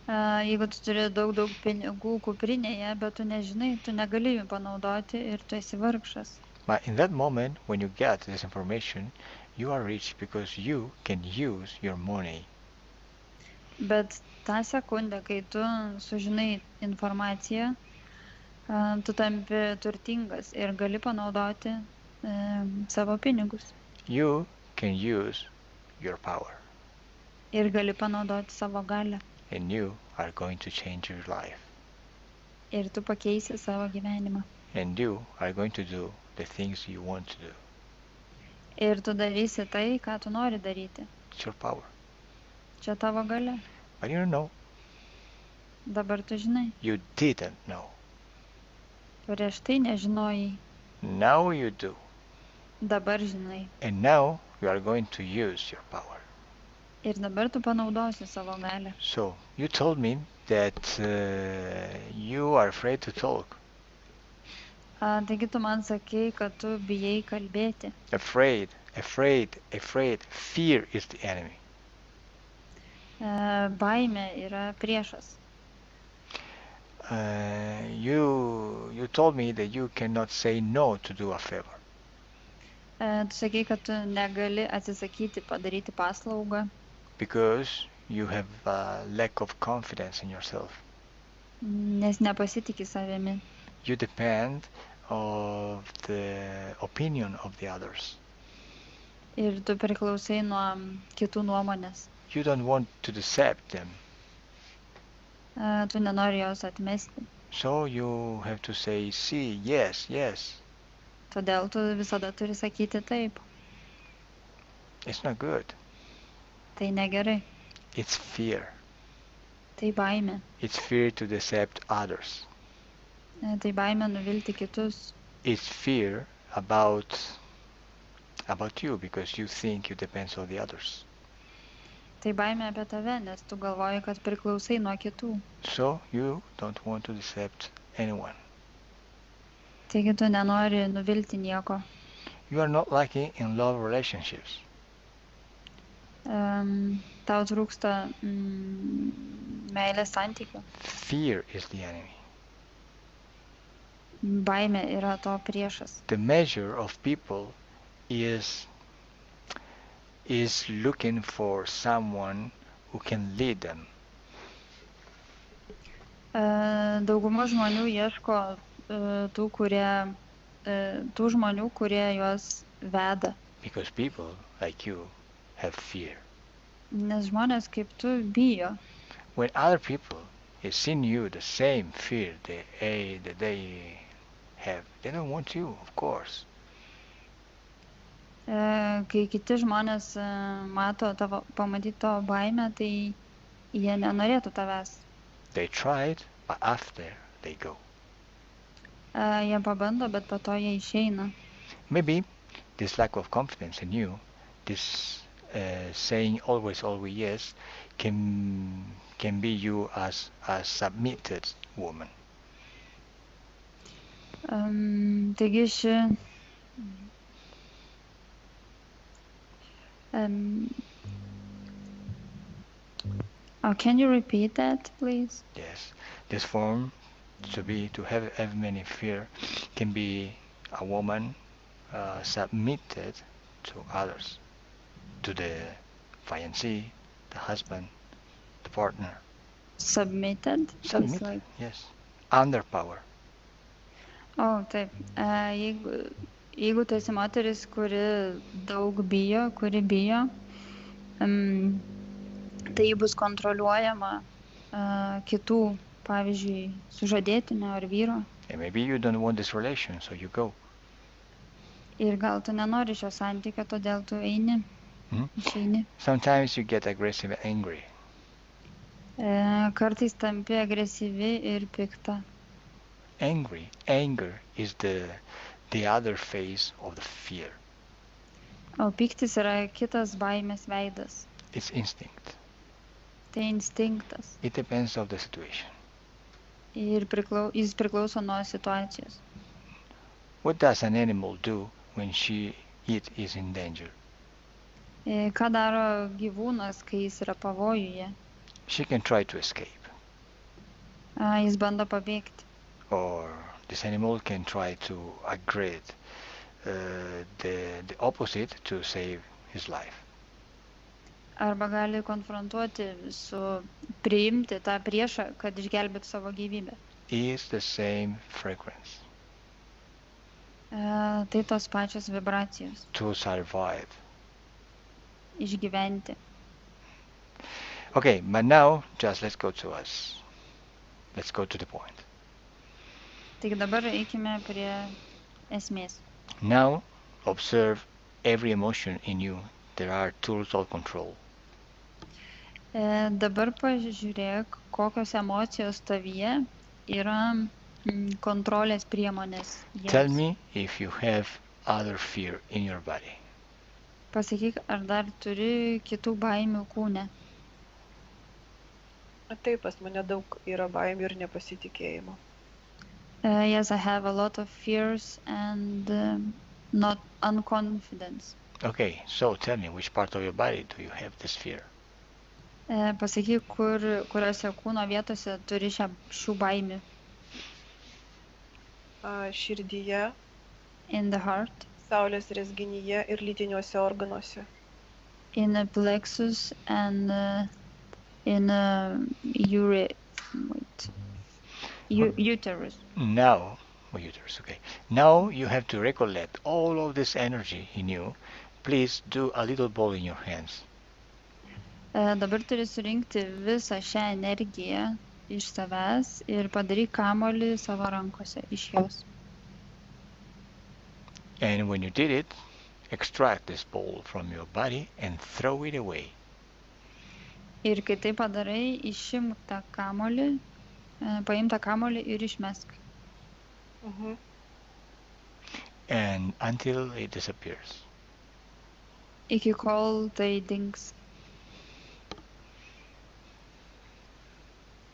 Speaker 2: Jeigu tu turi daug pinigų kuprinėje, bet tu nežinai, tu negali jų panaudoti ir tu esi vargšas.
Speaker 1: But in that moment, when you get this information, you are rich because you can use your money.
Speaker 2: Bet tą sekundę, kai tu sužinai informaciją, tu tampi turtingas ir gali panaudoti savo pinigus.
Speaker 1: You can use your power.
Speaker 2: Ir gali panaudoti savo galę.
Speaker 1: And you are going to change your life.
Speaker 2: Ir tu pakeisi savo gyvenimą.
Speaker 1: And you are going to do the things you want to do.
Speaker 2: Ir tu darysi tai, ką tu nori daryti.
Speaker 1: It's your power.
Speaker 2: Čia tavo galia.
Speaker 1: But you don't know.
Speaker 2: Dabar tu žinai.
Speaker 1: You didn't know.
Speaker 2: Prieš tai nežinojai.
Speaker 1: Now you do.
Speaker 2: Dabar žinai.
Speaker 1: And now you are going to use your power.
Speaker 2: Ir dabar tu panaudosi savo galę.
Speaker 1: So, you told me that you are afraid to talk.
Speaker 2: Taigi tu man sakei, kad tu bijai kalbėti.
Speaker 1: Afraid. Fear is the enemy.
Speaker 2: Baimė yra priešas.
Speaker 1: You told me that you cannot say no to do a favor.
Speaker 2: Tu sakei, kad tu negali atsisakyti padaryti paslaugą.
Speaker 1: Because you have a lack of confidence in yourself.
Speaker 2: Nes nepasitiki savimi.
Speaker 1: You depend of the opinion of the others.
Speaker 2: Ir tu priklausai nuo kitų nuomonės.
Speaker 1: You don't want to accept them.
Speaker 2: Tu nenori jos atmesti.
Speaker 1: So you have to say, sí, yes.
Speaker 2: Todėl tu visada turi sakyti taip.
Speaker 1: It's not good.
Speaker 2: Tai negerai.
Speaker 1: It's fear.
Speaker 2: Tai baimė.
Speaker 1: It's fear to accept others.
Speaker 2: Tai baimė nuvilti kitus.
Speaker 1: It's fear about you because you think you depend on the others.
Speaker 2: Tai baimė apie tave, nes tu galvoji, kad priklausai nuo kitų.
Speaker 1: So you don't want to accept anyone.
Speaker 2: Taigi tu nenori nuvilti nieko.
Speaker 1: You are not lucky in love relationships.
Speaker 2: Tau trūksta meilės santykių.
Speaker 1: Fear is the enemy.
Speaker 2: Baimė yra to priešas.
Speaker 1: The measure of people is looking for someone who can lead them.
Speaker 2: Dauguma žmonių ieško tų žmonių, kurie juos veda.
Speaker 1: Because people like you have fear.
Speaker 2: Nes žmonės kaip tu bijo.
Speaker 1: When other people is in you the same fear that they have, they don't want you, of course.
Speaker 2: Kai kiti žmonės pamatyti tavo baimę, tai jie nenorėtų tavęs.
Speaker 1: They tried, but after they go.
Speaker 2: Jie pabando, bet po to jie išeina.
Speaker 1: Maybe this lack of confidence in you, this saying always yes, can be you as a submitted woman.
Speaker 2: Taigi ši can you repeat that, please?
Speaker 1: Yes, this form to have many fear can be a woman submitted to others, to the fiancé, the husband, the partner.
Speaker 2: Submitted. It's
Speaker 1: Submit.
Speaker 2: like,
Speaker 1: Yes. Under power.
Speaker 2: taip. Jeigu tu esi moteris, kuri daug bijo, kuri bijo, tai ji bus kontroliuojama kitų, pavyzdžiui, sužadėtinio ar vyro.
Speaker 1: And maybe you don't want this relation, so you go.
Speaker 2: Ir gal tu nenori šio santykio, todėl tu eini, išeini.
Speaker 1: Sometimes you get aggressive and angry.
Speaker 2: Kartais tampi agresyvi ir pikta.
Speaker 1: Anger is the other face of the fear.
Speaker 2: O pyktis yra kitas baimės veidas.
Speaker 1: It's instinct.
Speaker 2: Tai instinktas.
Speaker 1: It depends on the situation.
Speaker 2: Ir jis priklauso nuo situacijos.
Speaker 1: What does an animal do when it is in danger?
Speaker 2: Ką daro gyvūnas, kai jis yra pavojuje?
Speaker 1: She can try to escape.
Speaker 2: Jis bando pabėgti.
Speaker 1: Or this animal can try to aggrade the opposite to save his life.
Speaker 2: Arba gali konfrontuoti priimti tą priešą, kad išgelbėtų savo gyvybę.
Speaker 1: It's the same frequency.
Speaker 2: Tai tos pačios vibracijos.
Speaker 1: To survive.
Speaker 2: Išgyventi.
Speaker 1: Okay, but now just let's go to the point.
Speaker 2: Tik dabar eikime prie esmės.
Speaker 1: Now observe every emotion in you. There are tools of control.
Speaker 2: Dabar pažiūrėk, kokios emocijos tavyje yra kontrolės priemonės.
Speaker 1: Tell me if you have other fear in your body.
Speaker 2: Pasakyk, ar dar turi kitų baimių kūne.
Speaker 4: Taip, pas mane daug yra baimių ir nepasitikėjimo.
Speaker 2: Yes, I have a lot of fears and not unconfidence.
Speaker 1: Okay, so tell me, which part of your body do you have this fear?
Speaker 2: Pasakyk, kuriuose kūno vietose turi šių baimių.
Speaker 4: Širdyje,
Speaker 2: In the heart,
Speaker 4: saulės rezginyje ir lytiniuose organuose.
Speaker 2: in the plexus and in uterus.
Speaker 1: Now, uterus, okay. Now you have to recollect all of this energy in you. Please do a little ball in your hands.
Speaker 2: Dabar turi surinkti visą šią energiją iš savęs ir padaryk kamuolį savo rankose iš jos.
Speaker 1: And when you did it, extract this ball from your body and throw it away.
Speaker 2: Ir kai tai padarai, išimk tą kamuolį, paimk tą kamuolį ir išmesk.
Speaker 1: And until it disappears.
Speaker 2: Iki kol tai dings.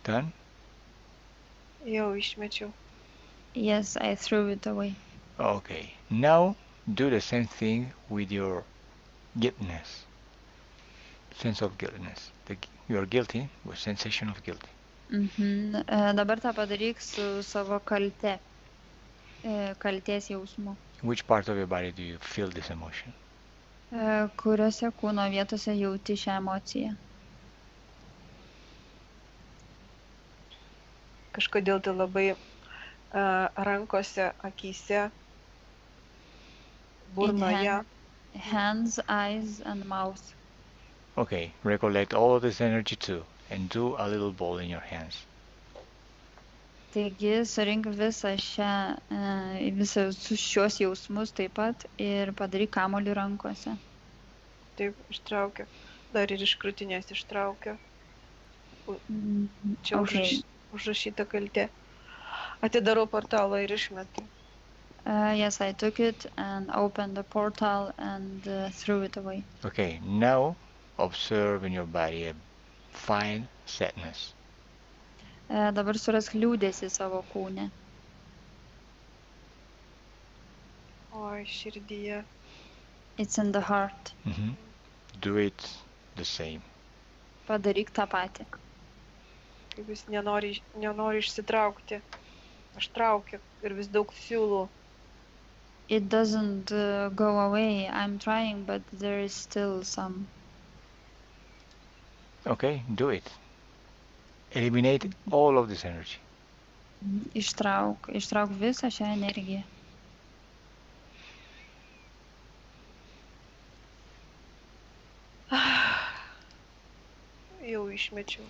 Speaker 1: Done?
Speaker 4: Jau išmečiau.
Speaker 2: Yes, I threw it away.
Speaker 1: Okay. Now do the same thing with your guiltiness. Sense of guiltiness. You are guilty with sensation of guilty.
Speaker 2: Dabar tą padaryk su savo kalte. Kaltės jausmu.
Speaker 1: Which part of your body do you feel this emotion?
Speaker 2: Kuriuose kūno vietose jauti šią emociją?
Speaker 4: Kažkodėl tai labai rankose, akyse, burnoje.
Speaker 2: Hands, eyes and mouth.
Speaker 1: Okay, recollect all of this energy too and do a little ball in your hands.
Speaker 2: Taigi surink visus šios jausmus taip pat ir padaryk kamuolį rankose.
Speaker 4: Taip, ištraukia. Dar ir iš krūtinės ištraukia. Čia užrašyta kaltė. Atidarau portalą ir išmetu.
Speaker 2: Yes, I took it and opened the portal and threw it away.
Speaker 1: Okay, now observe in your body a fine sadness.
Speaker 2: Dabar surask liūdėsį savo kūne.
Speaker 4: Oi, širdyje.
Speaker 2: It's in the heart.
Speaker 1: Do it the same.
Speaker 2: Padaryk tą patį.
Speaker 4: Kaip jis nenori išsitraukti. Aš traukiu ir vis daug siūlų.
Speaker 2: It doesn't go away. I'm trying, but there is still some.
Speaker 1: Okay, do it. Eliminate all of this energy.
Speaker 2: Ištrauk visą šią energiją.
Speaker 4: Jau išmečiau.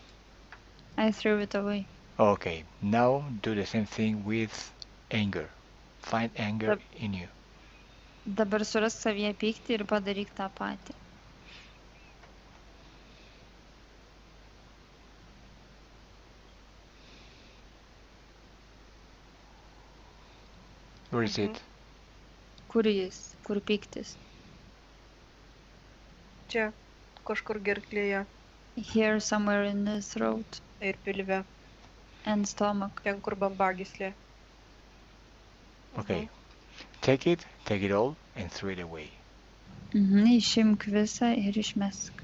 Speaker 2: I threw it away.
Speaker 1: Okay, now do the same thing with anger. Find anger in you.
Speaker 2: Dabar surask savyje pyktį ir padaryk tą patį.
Speaker 1: Where is it?
Speaker 2: Kur jis? Kur pyktis?
Speaker 4: Čia, kažkur gerklėje
Speaker 2: Here somewhere in the throat
Speaker 4: ir pilve,
Speaker 2: and stomach.
Speaker 4: ten kur bambagyslė.
Speaker 1: Okay. Take it all and throw it away.
Speaker 2: Išimk visą ir išmesk.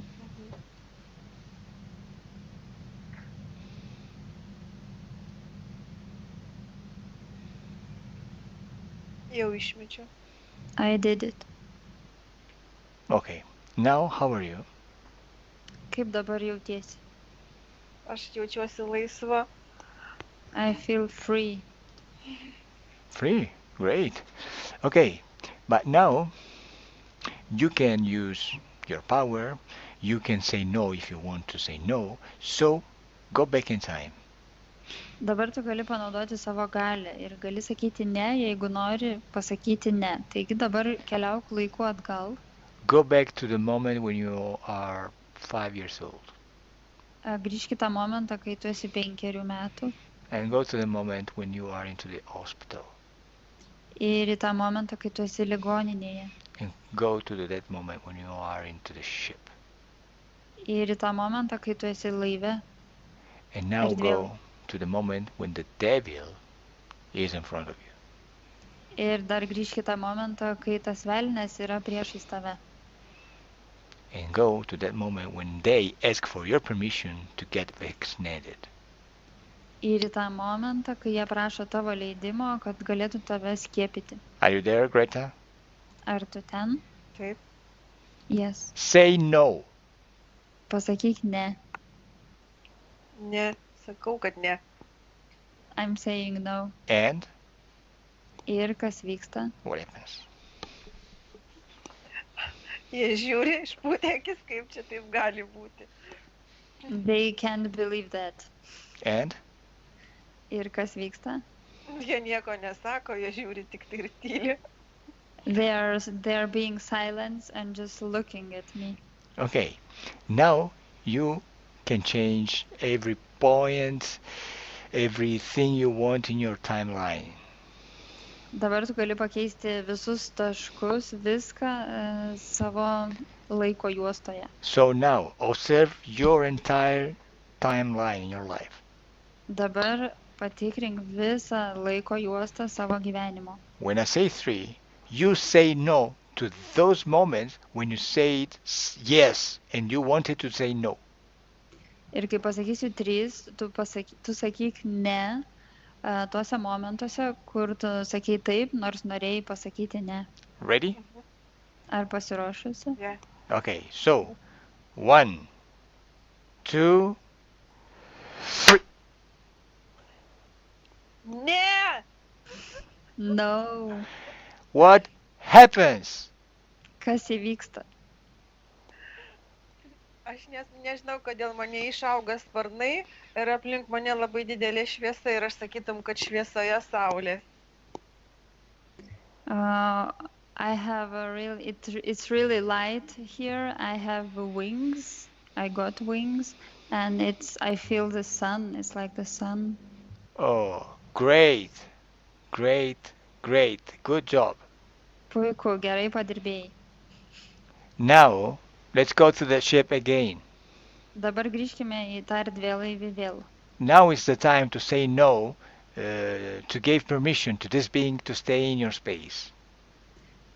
Speaker 4: Jau išmečiau.
Speaker 2: I did it.
Speaker 1: Okay. Now, how are you?
Speaker 2: Kaip dabar jautiesi?
Speaker 4: Aš jaučiuosi laisva.
Speaker 2: I feel free.
Speaker 1: Free. Great. Okay. But now, you can use your power. You can say no if you want to say no. So, go back in time.
Speaker 2: Dabar tu gali panaudoti savo galią ir gali sakyti ne, jeigu nori pasakyti ne. Taigi dabar keliauk laiku atgal.
Speaker 1: Go back to the moment when you are 5 years old.
Speaker 2: Grįžk į tą momentą, kai tu esi 5 metų.
Speaker 1: And go to the moment when you are into the hospital.
Speaker 2: Ir į tą momentą, kai tu esi ligoninėje.
Speaker 1: And go to that moment when you are into the ship.
Speaker 2: Ir į tą momentą, kai tu esi laive.
Speaker 1: And now
Speaker 2: Ir vėl.
Speaker 1: go to the moment when the devil is in front of you.
Speaker 2: Ir dar grįžk į tą momentą, kai tas velnias yra priešais tave.
Speaker 1: And go to that moment when they ask for your permission to get vaccinated.
Speaker 2: Ir į tą momentą, kai jie prašo tavo leidimo, kad galėtų tave skiepyti.
Speaker 1: Are you there, Greta?
Speaker 2: Ar tu ten?
Speaker 4: Taip.
Speaker 2: Yes.
Speaker 1: Say no.
Speaker 2: Pasakyk ne.
Speaker 4: Ne, sakau, kad ne.
Speaker 2: I'm saying no.
Speaker 1: And
Speaker 2: Ir kas vyksta?
Speaker 1: what happens?
Speaker 4: Jie žiūri išpūtę akis, kaip čia taip gali būti.
Speaker 2: They can't believe that.
Speaker 1: And
Speaker 2: Ir kas vyksta?
Speaker 4: Jie nieko nesako, jie žiūri tik tai ir tyli.
Speaker 2: They're being silent and just looking at me.
Speaker 1: okay, now you can change every point, everything you want in your timeline.
Speaker 2: Dabar tu gali pakeisti visus taškus, viską savo laiko juostoje.
Speaker 1: So now observe your entire timeline in your life.
Speaker 2: Dabar patikrink visą laiko juostą savo gyvenimo.
Speaker 1: When I say 3, you say no to those moments when you said yes and you wanted to say no.
Speaker 2: Ir kai pasakysiu 3, tu sakyk ne tuose momentuose, kur tu sakei taip, nors norėjai pasakyti ne.
Speaker 1: Ready?
Speaker 2: Ar pasiruošusi?
Speaker 4: Yeah.
Speaker 1: Okay, so 1, 2, 3.
Speaker 4: Ne!
Speaker 2: No.
Speaker 1: What happens?
Speaker 2: Kas įvyksta?
Speaker 4: Aš nežinau, kodėl mane išauga sparnai ir aplink mane labai didelė šviesa ir aš sakytum, kad šviesoje saulė.
Speaker 2: I have it's really light here. I have wings. I got wings, and I feel the sun. It's like the sun.
Speaker 1: Oh, great, great, great. Good job.
Speaker 2: Puiku, gerai padirbėjai.
Speaker 1: Now, let's go to the ship again.
Speaker 2: Dabar grįžkime į tą erdvėlaivį vėl.
Speaker 1: Now is the time to say no, to give permission to this being to stay in your space.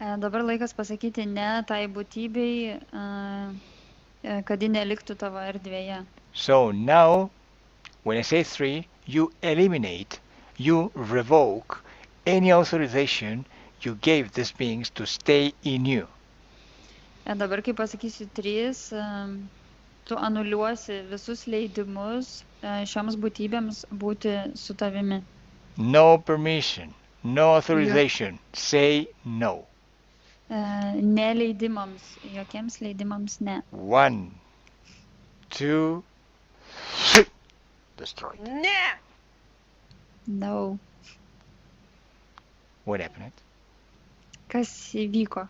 Speaker 2: Dabar laikas pasakyti ne tai būtybei, kad ji neliktų tavo erdvėje.
Speaker 1: So now, when I say 3, you eliminate, you revoke any authorization you gave these beings to stay in you.
Speaker 2: Dabar, kai pasakysiu 3, tu anuliuosi visus leidimus šioms būtybėms būti su tavimi.
Speaker 1: No permission, no authorization. Say no.
Speaker 2: Ne leidimams, jokiems leidimams ne.
Speaker 1: 1, 2, 3. Destroyed.
Speaker 4: Ne!
Speaker 2: No.
Speaker 1: What happened?
Speaker 2: Kas įvyko?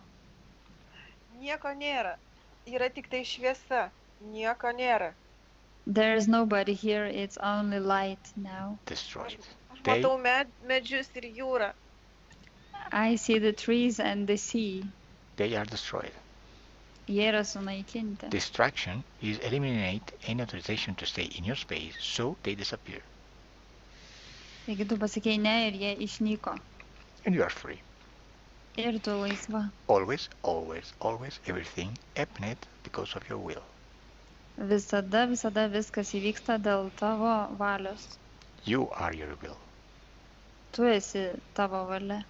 Speaker 4: Nieko nėra. Yra tik tai šviesa. Nieko nėra.
Speaker 2: There is nobody here, it's only light now.
Speaker 1: Destroyed.
Speaker 4: Aš matau medžius ir jūrą.
Speaker 2: I see the trees and the sea.
Speaker 1: They are destroyed.
Speaker 2: Jie yra sunaikinti.
Speaker 1: Distraction is eliminate any authorization to stay in your space, so they disappear.
Speaker 2: Taigi tu pasakei ne ir jie išnyko.
Speaker 1: And you are free.
Speaker 2: Ir tu laisva.
Speaker 1: Always, always, always, everything happened because of your will.
Speaker 2: Visada viskas įvyksta dėl tavo valios.
Speaker 1: You are your will.
Speaker 2: Tu esi tavo valia.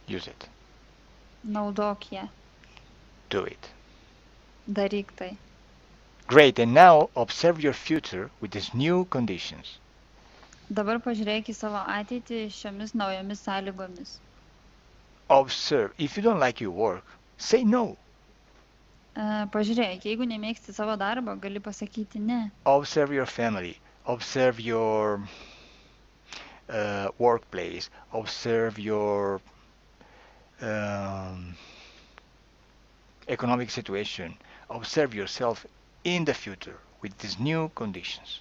Speaker 1: Use it.
Speaker 2: Naudok ją.
Speaker 1: Do it.
Speaker 2: Daryk tai.
Speaker 1: Great, and now observe your future with these new conditions.
Speaker 2: Dabar pažiūrėk į savo ateitį šiomis naujomis sąlygomis.
Speaker 1: Observe. If you don't like your work, say no.
Speaker 2: Pažiūrėk, jeigu nemėgsti savo darbo, gali pasakyti ne.
Speaker 1: Observe your family. Observe your workplace. Observe your economic situation. Observe yourself in the future with these new conditions.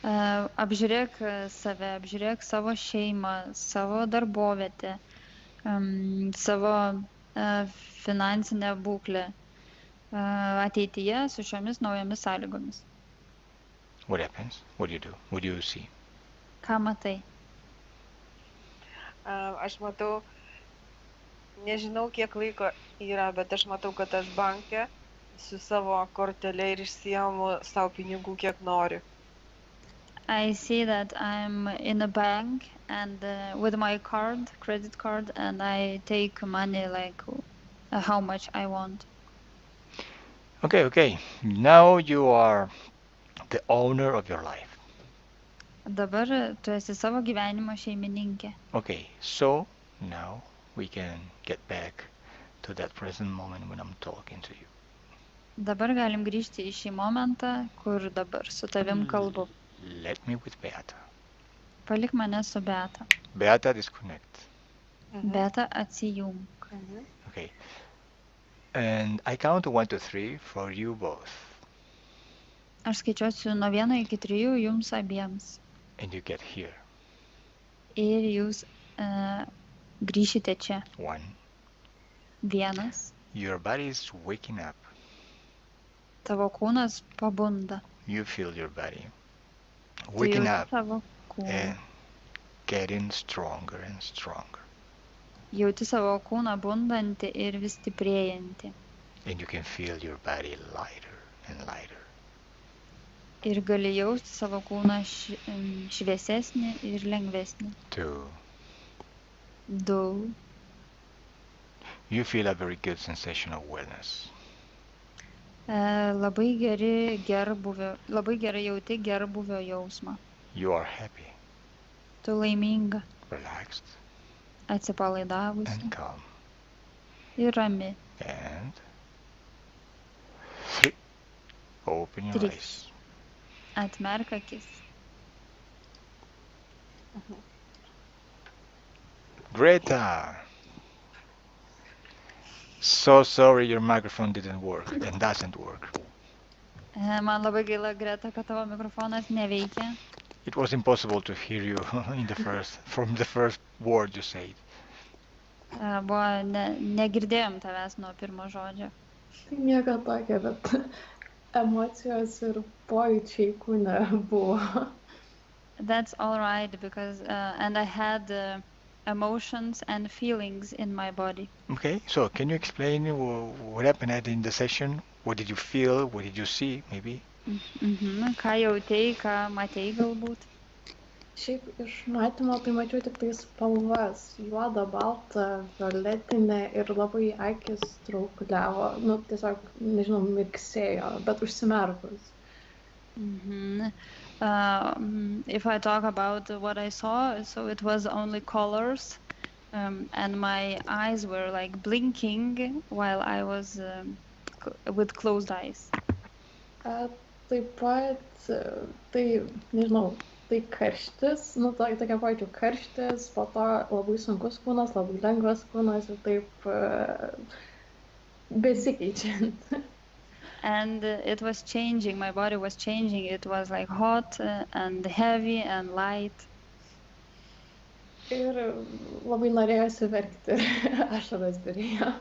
Speaker 2: Apžiūrėk save, apžiūrėk savo šeimą, savo darbovietę, savo finansinę būklę ateityje su šiomis naujomis sąlygomis.
Speaker 1: What happens? What do you do? What do you see?
Speaker 2: Ką matai?
Speaker 4: Aš matau, nežinau kiek laiko yra, bet aš matau, kad aš banke su savo kortele ir išsiimu savo pinigų kiek noriu.
Speaker 2: I see that I'm in a bank and with my credit card, and I take money like how much I want.
Speaker 1: Okay. Now you are the owner of your life.
Speaker 2: Dabar tu esi savo gyvenimo šeimininkė.
Speaker 1: Okay, so now we can get back to that present moment when I'm talking to you.
Speaker 2: Dabar galim grįžti į šį momentą, kur dabar su tavim kalbu.
Speaker 1: Let me with Beata.
Speaker 2: Palik mane su Beata.
Speaker 1: Beata, disconnect.
Speaker 2: Beata, atsijunk.
Speaker 1: Okay. And I count 1 to 3 for you both.
Speaker 2: Aš skaičiuosiu nuo 1 iki 3 jums abiems.
Speaker 1: And you get here.
Speaker 2: Ir jūs grįšite čia.
Speaker 1: 1.
Speaker 2: 1.
Speaker 1: Your body is waking up.
Speaker 2: Tavo kūnas pabunda.
Speaker 1: You feel your body
Speaker 2: Tu
Speaker 1: waking
Speaker 2: jauti
Speaker 1: up
Speaker 2: savo kūną.
Speaker 1: and getting stronger and stronger.
Speaker 2: Jauti savo kūną bundantį ir vis stiprėjantį.
Speaker 1: And you can feel your body lighter and lighter.
Speaker 2: Ir gali jausti savo kūną šviesesnį ir lengvesnį.
Speaker 1: 2.
Speaker 2: 2.
Speaker 1: You feel a very good sensation of wellness.
Speaker 2: Labai gerai jauti gerbuvio jausmą.
Speaker 1: You are happy,
Speaker 2: Tu laiminga,
Speaker 1: relaxed,
Speaker 2: atsipalaidavusi
Speaker 1: and calm.
Speaker 2: ir rami.
Speaker 1: And 3. Open your
Speaker 2: 3.
Speaker 1: eyes.
Speaker 2: Atmerk akis.
Speaker 1: Greta! So sorry your microphone didn't work and doesn't work.
Speaker 2: Man labai gaila, Greta, kad tavo mikrofonas neveikia.
Speaker 1: It was impossible to hear you from the first word you said.
Speaker 2: Negirdėjom tavęs nuo pirmo žodžio.
Speaker 3: Tai nieko tokio, bet emocijos ir pojūčiai kūne buvo.
Speaker 2: That's all right, because and I had emotions and feelings in my body.
Speaker 1: Okay, so can you explain what happened in the session? What did you feel? What did you see, maybe?
Speaker 2: Ką jautei, ką matei galbūt?
Speaker 3: Šiaip iš matymo tai mačiau tik tai spalvas - juoda, balta, violetinė ir labai akis traukuliavo, nu tiesiog, nežinau, mirksėjo, bet užsimerkus.
Speaker 2: If I talk about what I saw, so it was only colors, and my eyes were like blinking while I was with closed eyes.
Speaker 3: Taip pat, tai, nežinau, tai karštis, nu tokia pajūčiau karštis, po to labai sunkus kūnas, labai lengvas kūnas ir taip besikeičiant.
Speaker 2: And it was changing, my body was changing. It was like hot and heavy and light.
Speaker 3: Ir labai norėjosi verkti, ašaras byrėjo.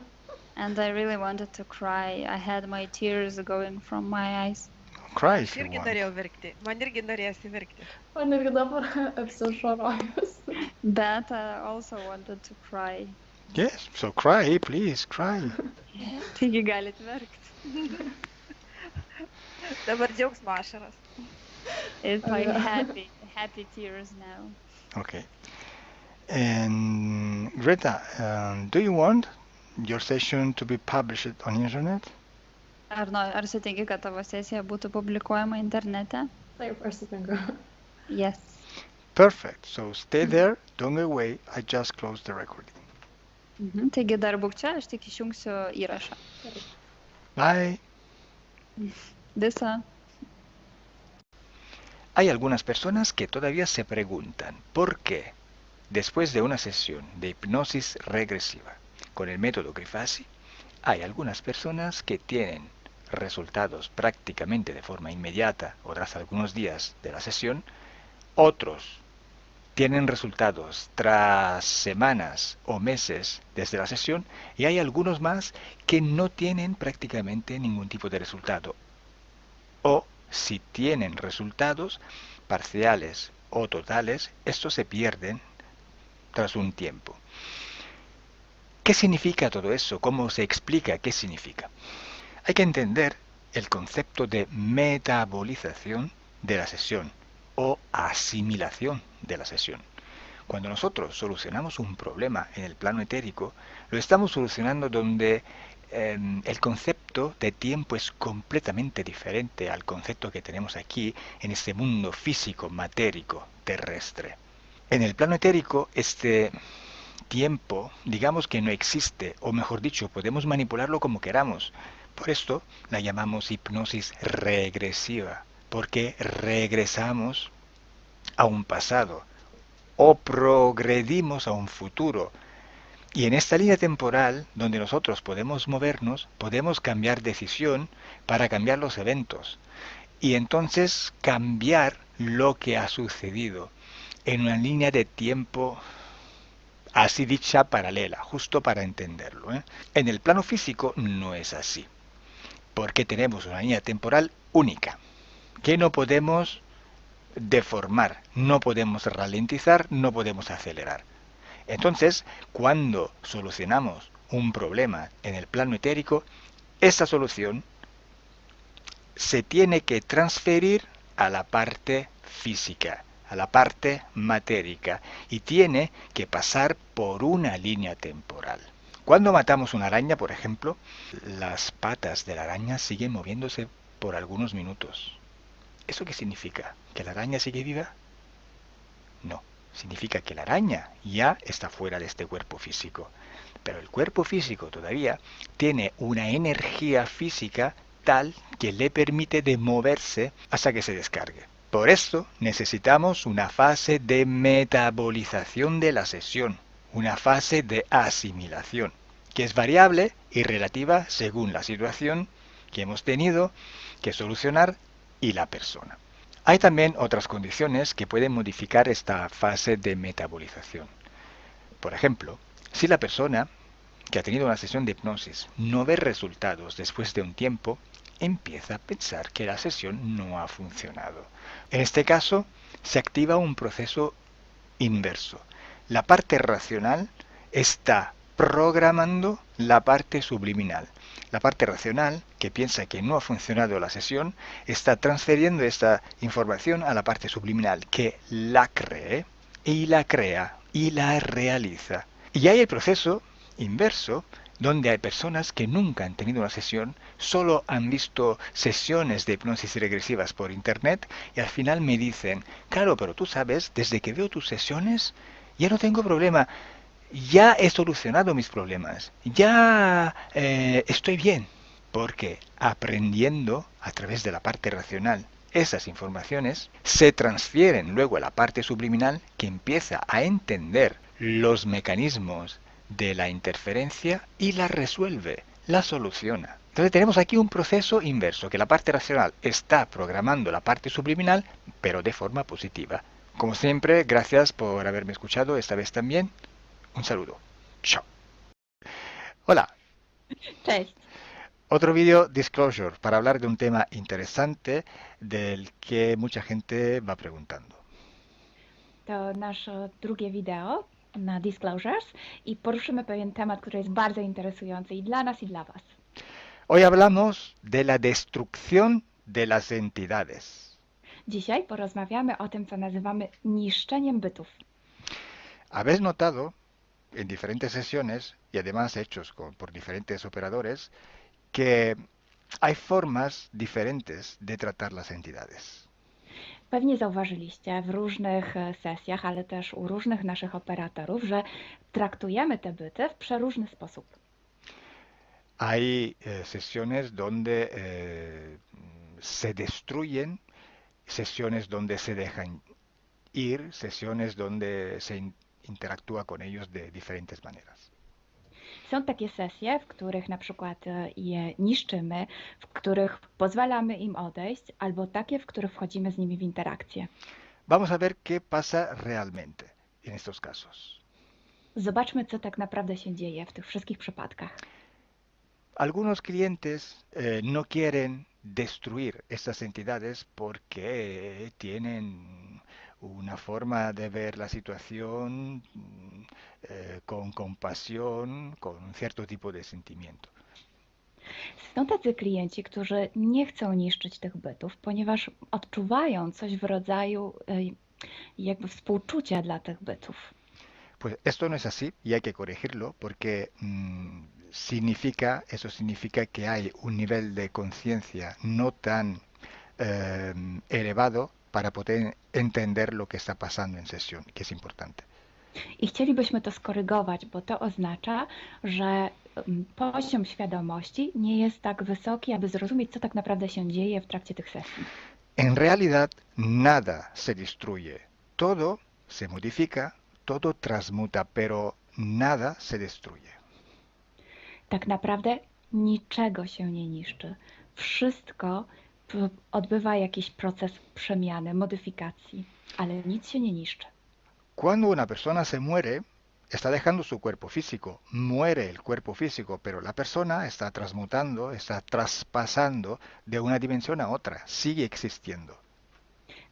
Speaker 2: And I really wanted to cry. I had my tears going from my eyes.
Speaker 1: Cry
Speaker 4: Aš
Speaker 1: if you
Speaker 4: irgi
Speaker 1: want.
Speaker 4: norėjau verkti. Man irgi norėjosi verkti.
Speaker 3: Man irgi dabar apsišarojus.
Speaker 2: But I also wanted to cry.
Speaker 1: Yes, so cry, please, cry.
Speaker 2: Taigi galit verkti.
Speaker 4: Dabar džiaugsmo ašaras.
Speaker 2: It's like happy tears now.
Speaker 1: Okay. And Greta, do you want your session to be published on internet?
Speaker 2: Ar sutinki, kad tavo sesija būtų publikuojama internete?
Speaker 3: Taip, aš sutinku.
Speaker 2: Yes.
Speaker 1: Perfect. So stay there, don't go away. I just closed the recording.
Speaker 2: Taigi dar būk čia, aš tik išjungsiu įrašą.
Speaker 1: Bye.
Speaker 2: Visa.
Speaker 1: Hay algunas personas que todavía se preguntan por qué, después de una sesión de hipnosis regresiva con el método Grifasi, hay algunas personas que tienen resultados prácticamente de forma inmediata o tras algunos días de la sesión, otros tienen resultados tras semanas o meses desde la sesión y hay algunos más que no tienen prácticamente ningún tipo de resultado. O si tienen resultados parciales o totales, estos se pierden tras un tiempo. ¿Qué significa todo eso? ¿Cómo se explica qué significa? Hay que entender el concepto de metabolización de la sesión o asimilación de la sesión. Cuando nosotros solucionamos un problema en el plano etérico, lo estamos solucionando donde el concepto de tiempo es completamente diferente al concepto que tenemos aquí en este mundo físico, matérico, terrestre. En el plano etérico, este tiempo, digamos que no existe, o mejor dicho, podemos manipularlo como queramos. Por esto la llamamos hipnosis regresiva, porque regresamos a un pasado o progredimos a un futuro. Y en esta línea temporal, donde nosotros podemos movernos, podemos cambiar decisión para cambiar los eventos. Y entonces cambiar lo que ha sucedido en una línea de tiempo así dicha paralela, justo para entenderlo. En el plano físico no es así, porque tenemos una línea temporal única, que no podemos deformar, no podemos ralentizar, no podemos acelerar. Entonces, cuando solucionamos un problema en el plano etérico, esa solución se tiene que transferir a la parte física, a la parte matérica, y tiene que pasar por una línea temporal. Cuando matamos una araña, por ejemplo, las patas de la araña siguen moviéndose por algunos minutos. ¿Eso qué significa? ¿Que la araña sigue viva? No, significa que la araña ya está fuera de este cuerpo físico. Pero el cuerpo físico todavía tiene una energía física tal que le permite de moverse hasta que se descargue. Por esto necesitamos una fase de metabolización de la sesión, una fase de asimilación, que es variable y relativa según la situación que hemos tenido que solucionar y la persona. Hay también otras condiciones que pueden modificar esta fase de metabolización. Por ejemplo, si la persona que ha tenido una sesión de hipnosis no ve resultados después de un tiempo, empieza a pensar que la sesión no ha funcionado. En este caso, se activa un proceso inverso. La parte racional está programando la parte subliminal. La parte racional, que piensa que no ha funcionado la sesión, está transfiriendo esta información a la parte subliminal, que la cree y la crea y la realiza. Y hay el proceso inverso, donde hay personas que nunca han tenido una sesión, solo han visto sesiones de hipnosis regresivas por internet y al final me dicen, claro, pero tú sabes, desde que veo tus sesiones ya no tengo problema, ya he solucionado mis problemas, ya estoy bien, porque aprendiendo a través de la parte racional esas informaciones se transfieren luego a la parte subliminal que empieza a entender los mecanismos de la interferencia y la resuelve, la soluciona. Entonces tenemos aquí un proceso inverso, que la parte racional está programando la parte subliminal, pero de forma positiva. Como siempre, gracias por haberme escuchado esta vez también. Un saludo. Chao. Hola.
Speaker 5: Cześć.
Speaker 1: Otro vídeo Disclosure para hablar de un tema interesante del que mucha gente va preguntando.
Speaker 5: To nasze drugie wideo na Disclosures i poruszymy pewien temat, który jest bardzo interesujący i dla nas, i dla Was.
Speaker 1: Hoy hablamos de la destrucción de las entidades.
Speaker 5: Dzisiaj porozmawiamy o tym, co nazywamy niszczeniem bytów.
Speaker 1: Habéis notado en diferentes sesiones y además hechos por diferentes operadores que hay formas diferentes de tratar las entidades.
Speaker 5: Pewnie zauważyliście w różnych sesjach, ale też u różnych naszych operatorów, że traktujemy te byty w przeróżny sposób.
Speaker 1: Hay sesiones donde se destruyen, sesiones donde se dejan ir, sesiones donde se interactúa con ellos de diferentes maneras.
Speaker 5: Są takie sesje, w których na przykład je niszczymy, w których pozwalamy im odejść, albo takie, w których wchodzimy z nimi w interakcję.
Speaker 1: Vamos a ver qué pasa realmente en estos casos.
Speaker 5: Zobaczmy, co tak naprawdę się dzieje w tych wszystkich przypadkach.
Speaker 1: Algunos clientes no quieren destruir estas entidades porque tienen una forma de ver la situación con compasión, con un cierto tipo de sentimiento.
Speaker 5: Są tacy klienci, którzy nie chcą niszczyć tych bytów, ponieważ odczuwają coś w rodzaju jakby współczucia dla tych bytów.
Speaker 1: Pues esto no es así y hay que corregirlo porque eso significa que hay un nivel de conciencia no tan elevado para poder entender lo que está pasando en sesión, que es importante.
Speaker 5: I chcielibyśmy to skorygować, bo to oznacza, że poziom świadomości nie jest tak wysoki, aby zrozumieć, co tak naprawdę się dzieje w trakcie tych sesji.
Speaker 1: En realidad, nada se destruye. Todo se modifica, todo transmuta, pero nada se destruye.
Speaker 5: Tak naprawdę niczego się nie niszczy. Wszystko odbywa jakiś proces przemiany, modyfikacji, ale nic się nie niszczy.
Speaker 1: Cuando una persona se muere, está dejando su cuerpo físico, muere el cuerpo físico, pero la persona está transmutando, está traspasando de una dimensión a otra, sigue existiendo.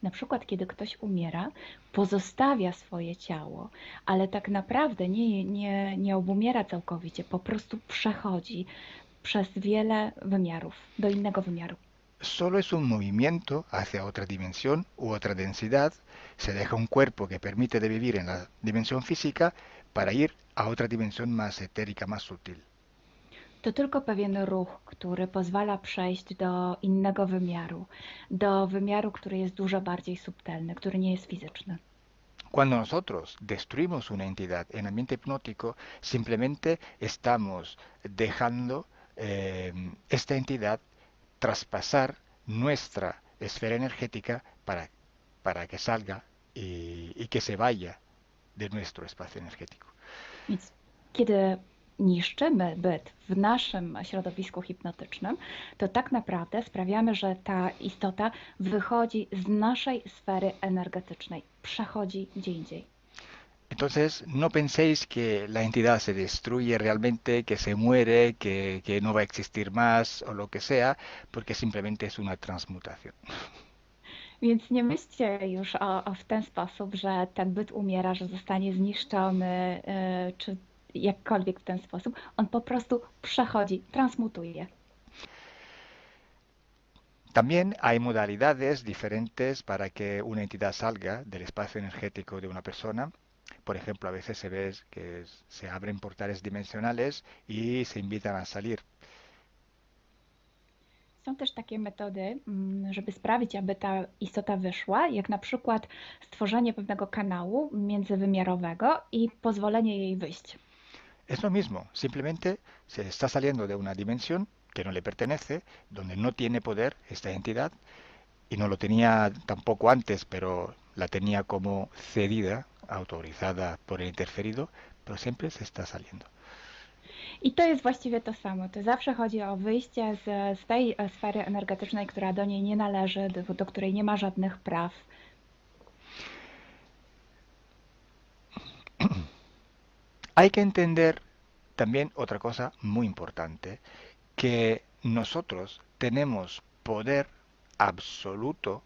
Speaker 5: Na przykład, kiedy ktoś umiera, pozostawia swoje ciało, ale tak naprawdę nie obumiera całkowicie, po prostu przechodzi przez wiele wymiarów, do innego wymiaru.
Speaker 1: Solo es un movimiento hacia otra dimensión u otra densidad, se deja un cuerpo que permite de vivir en la dimensión física para ir a otra dimensión más etérica, más sutil.
Speaker 5: To tylko pewien ruch, który pozwala przejść do innego wymiaru, do wymiaru, który jest dużo bardziej subtelny, który nie jest fizyczny.
Speaker 1: Cuando nosotros destruimos una entidad en ambiente hipnótico, simplemente estamos dejando esta entidad traspasar nuestra esfera energética para que salga y que se vaya de nuestro espacio energético.
Speaker 5: Więc kiedy niszczymy byt w naszym środowisku hipnotycznym, to tak naprawdę sprawiamy, że ta istota wychodzi z naszej sfery energetycznej, przechodzi gdzie indziej.
Speaker 1: Entonces, no penséis que la entidad se destruye realmente, que se muere, que no va a existir más o lo que sea, porque simplemente es una transmutación.
Speaker 5: Więc nie myślcie już w ten sposób, że ten byt umiera, że zostanie zniszczony, czy jakkolwiek w ten sposób, on po prostu przechodzi, transmutuje.
Speaker 1: También hay modalidades diferentes para que una entidad salga del espacio energético de una persona. Por ejemplo, a veces se ve que se abren portales dimensionales y se invitan a salir.
Speaker 5: Są też takie metody, żeby sprawić, aby ta istota wyszła, jak na przykład stworzenie pewnego kanału międzywymiarowego i pozwolenie jej wyjść.
Speaker 1: Es lo mismo, simplemente se está saliendo de una dimensión que no le pertenece, donde no tiene poder esta entidad, y no lo tenía tampoco antes, pero la tenía como cedida, autorizada por el interferido, pero siempre se está saliendo.
Speaker 5: I to jest właściwie to samo. To zawsze chodzi o wyjście z tej sfery energetycznej, która do niej nie należy, do której nie ma żadnych praw.
Speaker 1: Hay que entender también otra cosa muy importante, que nosotros tenemos poder absoluto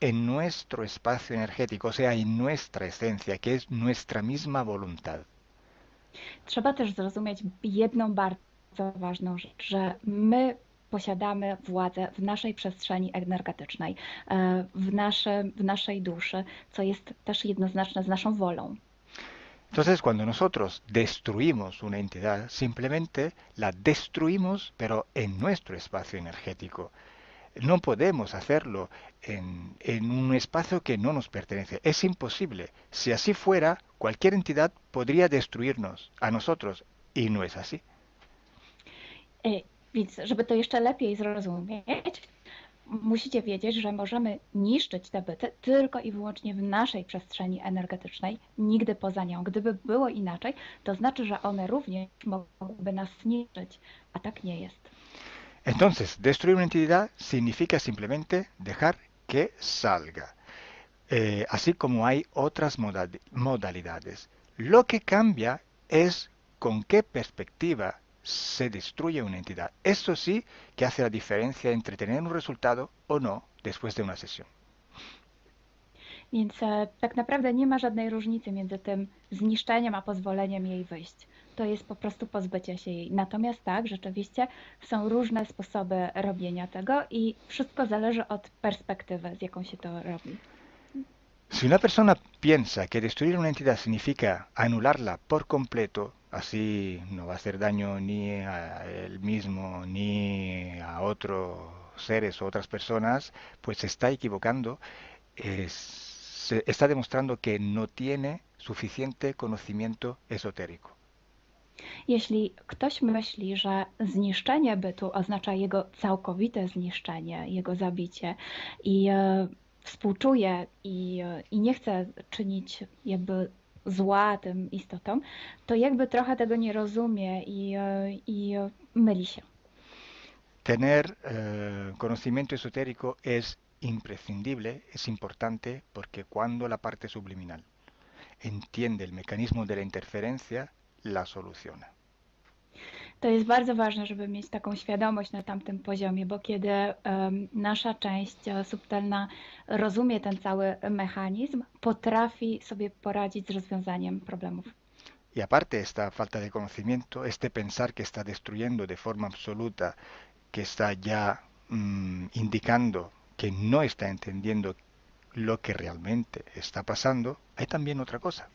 Speaker 1: en nuestro espacio energético, o sea, en nuestra esencia, que es nuestra misma voluntad.
Speaker 5: Trzeba też zrozumieć jedną bardzo ważną rzecz, że my posiadamy władzę w naszej przestrzeni energetycznej, w naszej duszy, co jest też jednoznaczne z naszą wolą.
Speaker 1: Entonces, cuando nosotros destruimos una entidad, simplemente la destruimos, pero en nuestro espacio energético. No podemos hacerlo en un espacio que no nos pertenece. Es imposible. Si así fuera, cualquier entidad podría destruirnos a nosotros, y no es así.
Speaker 5: Więc, żeby to jeszcze lepiej zrozumieć, musicie wiedzieć, że możemy niszczyć te byty tylko i wyłącznie w naszej przestrzeni energetycznej, nigdy poza nią. Gdyby było inaczej, to znaczy, że one również mogłyby nas niszczyć, a tak nie jest.
Speaker 1: Entonces, destruir una entidad significa simplemente dejar que salga, así como hay otras modalidades. Lo que cambia es con qué perspectiva se destruye una entidad. Eso sí que hace la diferencia entre tener un resultado o no después de una sesión.
Speaker 5: Więc tak naprawdę nie ma żadnej różnicy między tym zniszczeniem a pozwoleniem jej wyjść. To jest po prostu pozbycie się jej. Natomiast tak, rzeczywiście są różne sposoby robienia tego i wszystko zależy od perspektywy, z jaką się to robi.
Speaker 1: Si una persona piensa que destruir una entidad significa anularla por completo, así no va a hacer daño ni a él mismo ni a otros seres o otras personas, pues se está equivocando, se está demostrando que no tiene suficiente conocimiento esotérico.
Speaker 5: Jeśli ktoś myśli, że zniszczenie bytu oznacza jego całkowite zniszczenie, jego zabicie i współczuje i nie chce czynić jakby zła tym istotom, to jakby trochę tego nie rozumie i myli się.
Speaker 1: Tener conocimiento esotérico es imprescindible, es importante, porque cuando la parte subliminal entiende el mecanismo de la interferencia, la soluciona.
Speaker 5: To jest bardzo ważne, żeby mieć taką świadomość na tamtym poziomie, bo kiedy nasza część subtelna rozumie ten cały mechanizm, potrafi sobie poradzić z rozwiązaniem problemów.
Speaker 1: Y aparte esta falta de conocimiento, este pensar que está destruyendo de forma absoluta, que está ya indicando que no está entendiendo lo que realmente está pasando, hay también otra cosa.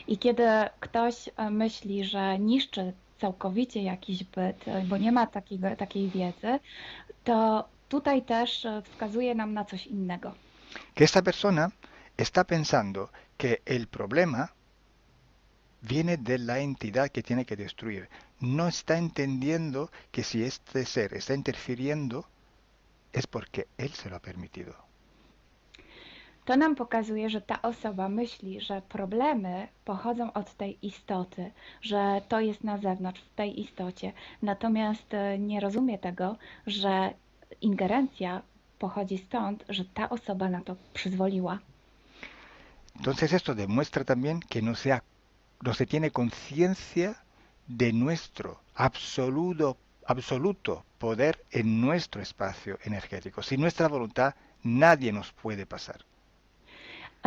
Speaker 5: I kiedy ktoś myśli, że niszczy całkowicie jakiś byt, bo nie ma takiej wiedzy, to tutaj też wskazuje nam na coś innego.
Speaker 1: Que esta persona está pensando que el problema viene de la entidad que tiene que destruir. No está entendiendo que si este ser está interfiriendo es porque él se lo ha permitido.
Speaker 5: To nam pokazuje, że ta osoba myśli, że problemy pochodzą od tej istoty, że to jest na zewnątrz, w tej istocie. Natomiast nie rozumie tego, że ingerencja pochodzi stąd, że ta osoba na to przyzwoliła.
Speaker 1: Entonces esto demuestra también que no se tiene conciencia de nuestro absoluto poder en nuestro espacio energético. Sin nuestra voluntad nadie nos puede pasar.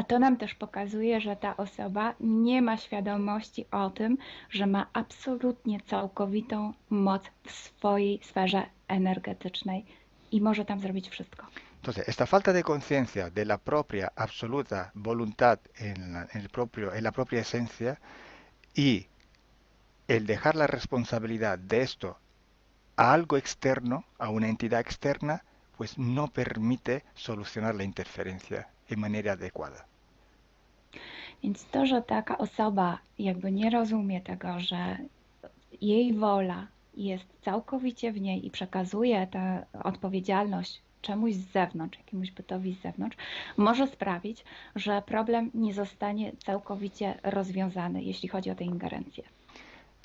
Speaker 5: A to nam też pokazuje, że ta osoba nie ma świadomości o tym, że ma absolutnie całkowitą moc w swojej sferze energetycznej i może tam zrobić wszystko.
Speaker 1: Entonces, esta falta de conciencia de la propia absoluta voluntad en la propia esencia y el dejar la responsabilidad de esto a algo externo, a una entidad externa, pues no permite solucionar la interferencia en manera adecuada.
Speaker 5: Więc to, że taka osoba jakby nie rozumie tego, że jej wola jest całkowicie w niej i przekazuje tę odpowiedzialność czemuś z zewnątrz, jakiemuś bytowi z zewnątrz, może sprawić, że problem nie zostanie całkowicie rozwiązany, jeśli chodzi o tę ingerencję.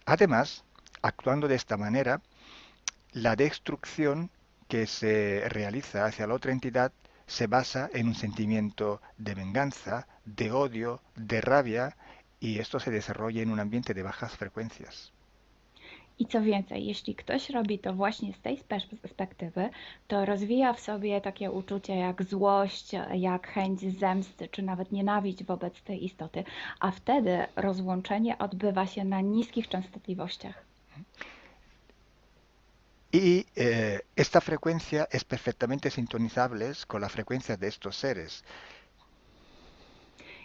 Speaker 1: Además, actuando de esta manera, la destrucción que se realiza hacia la otra entidad se basa en un sentimiento de venganza, de odio, de rabia, y esto se desarrolla en un ambiente de bajas frecuencias.
Speaker 5: I co więcej, jeśli ktoś robi to właśnie z tej perspektywy, to rozwija w sobie takie uczucie jak złość, jak chęć zemsty, czy nawet nienawiść wobec tej istoty, a wtedy rozłączenie odbywa się na niskich częstotliwościach.
Speaker 1: Y esta frecuencia es perfectamente sintonizable con la frecuencia de estos seres.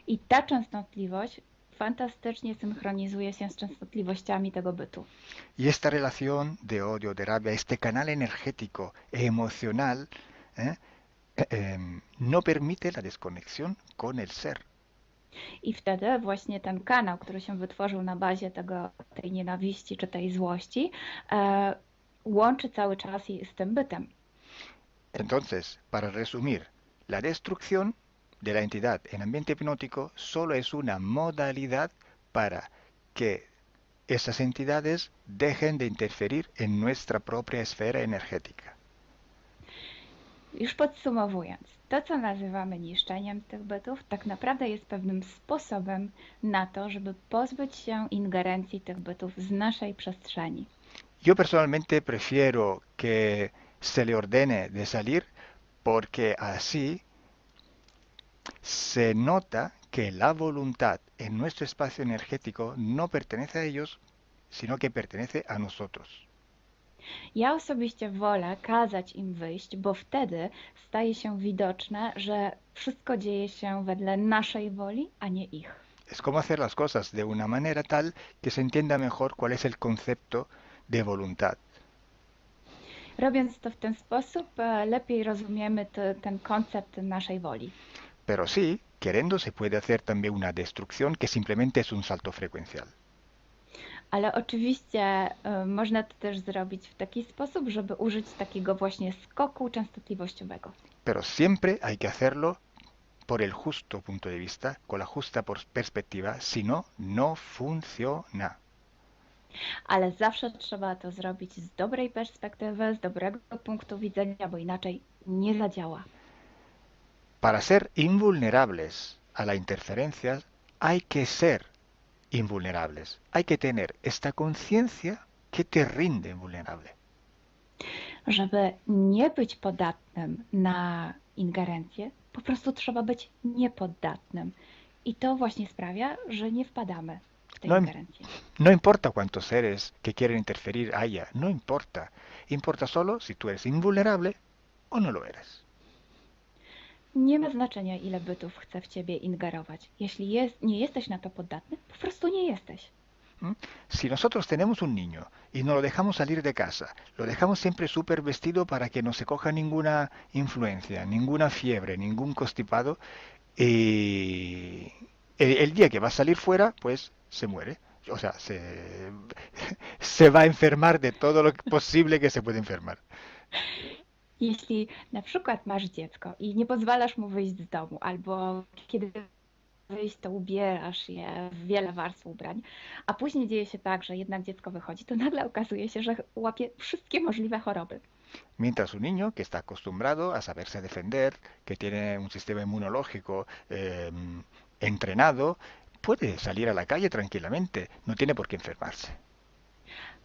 Speaker 5: I ta częstotliwość fantastycznie synchronizuje się z częstotliwościami tego bytu.
Speaker 1: Y esta relación de odio, de rabia, este canal energético e emocional no permite la desconexión con el ser.
Speaker 5: I wtedy właśnie ten kanał, który się wytworzył na bazie tej nienawiści czy tej złości, łączy cały czas z tym bytem.
Speaker 1: Entonces, para resumir, la destrucción de la entidad en ambiente hipnótico solo es una modalidad para que esas entidades dejen de interferir en nuestra propia esfera energética.
Speaker 5: Już podsumowując, to co nazywamy niszczeniem tych bytów, tak naprawdę jest pewnym sposobem na to, żeby pozbyć się ingerencji tych bytów z naszej przestrzeni.
Speaker 1: Yo personalmente prefiero que se le ordene de salir porque así se nota que la voluntad en nuestro espacio energético no pertenece a ellos, sino que pertenece a nosotros.
Speaker 5: Ja osobiście wolę kazać im wyjść, bo wtedy staje się widoczne, że wszystko dzieje się wedle naszej woli, a nie ich.
Speaker 1: Es como hacer las cosas de una manera tal que se entienda mejor cuál es el concepto de voluntad.
Speaker 5: Robiąc to w ten sposób, lepiej rozumiemy ten koncept naszej woli.
Speaker 1: Pero sí, queriendo se puede hacer también una destrucción que simplemente es un salto frecuencial.
Speaker 5: Ale oczywiście można to też zrobić w taki sposób, żeby użyć takiego właśnie skoku częstotliwościowego.
Speaker 1: Pero siempre hay que hacerlo por el justo punto de vista, con la justa perspectiva, si no, no funciona.
Speaker 5: Ale zawsze trzeba to zrobić z dobrej perspektywy, z dobrego punktu widzenia, bo inaczej nie zadziała.
Speaker 1: Para ser invulnerables a la interferencia hay que ser invulnerables. Hay que tener esta conciencia que te rinde invulnerable.
Speaker 5: Żeby nie być podatnym na ingerencję, po prostu trzeba być niepoddatnym. I to właśnie sprawia, że nie wpadamy w tę ingerencję.
Speaker 1: No importa cuántos seres que quieren interferir haya, no importa. Importa solo si tú eres invulnerable o no lo eres.
Speaker 5: Nie ma znaczenia, ile bytów chce w ciebie ingerować. Jeśli nie jesteś na to podatny, po prostu nie jesteś.
Speaker 1: Si nosotros tenemos un niño y no lo dejamos salir de casa, lo dejamos siempre súper vestido para que no se coja ninguna influencia, ninguna fiebre, ningún constipado, y el día que va a salir fuera, pues se muere. O sea, se va a enfermar de todo lo posible que se puede enfermar.
Speaker 5: Jeśli na przykład masz dziecko i nie pozwalasz mu wyjść z domu, albo kiedy wyjść, to ubierasz je w wiele warstw ubrań, a później dzieje się tak, że jednak dziecko wychodzi, to nagle okazuje się, że łapie wszystkie możliwe choroby.
Speaker 1: Mientras un niño que está acostumbrado a saberse defender, que tiene un sistema inmunológico entrenado, puede salir a la calle tranquilamente, no tiene por qué enfermarse.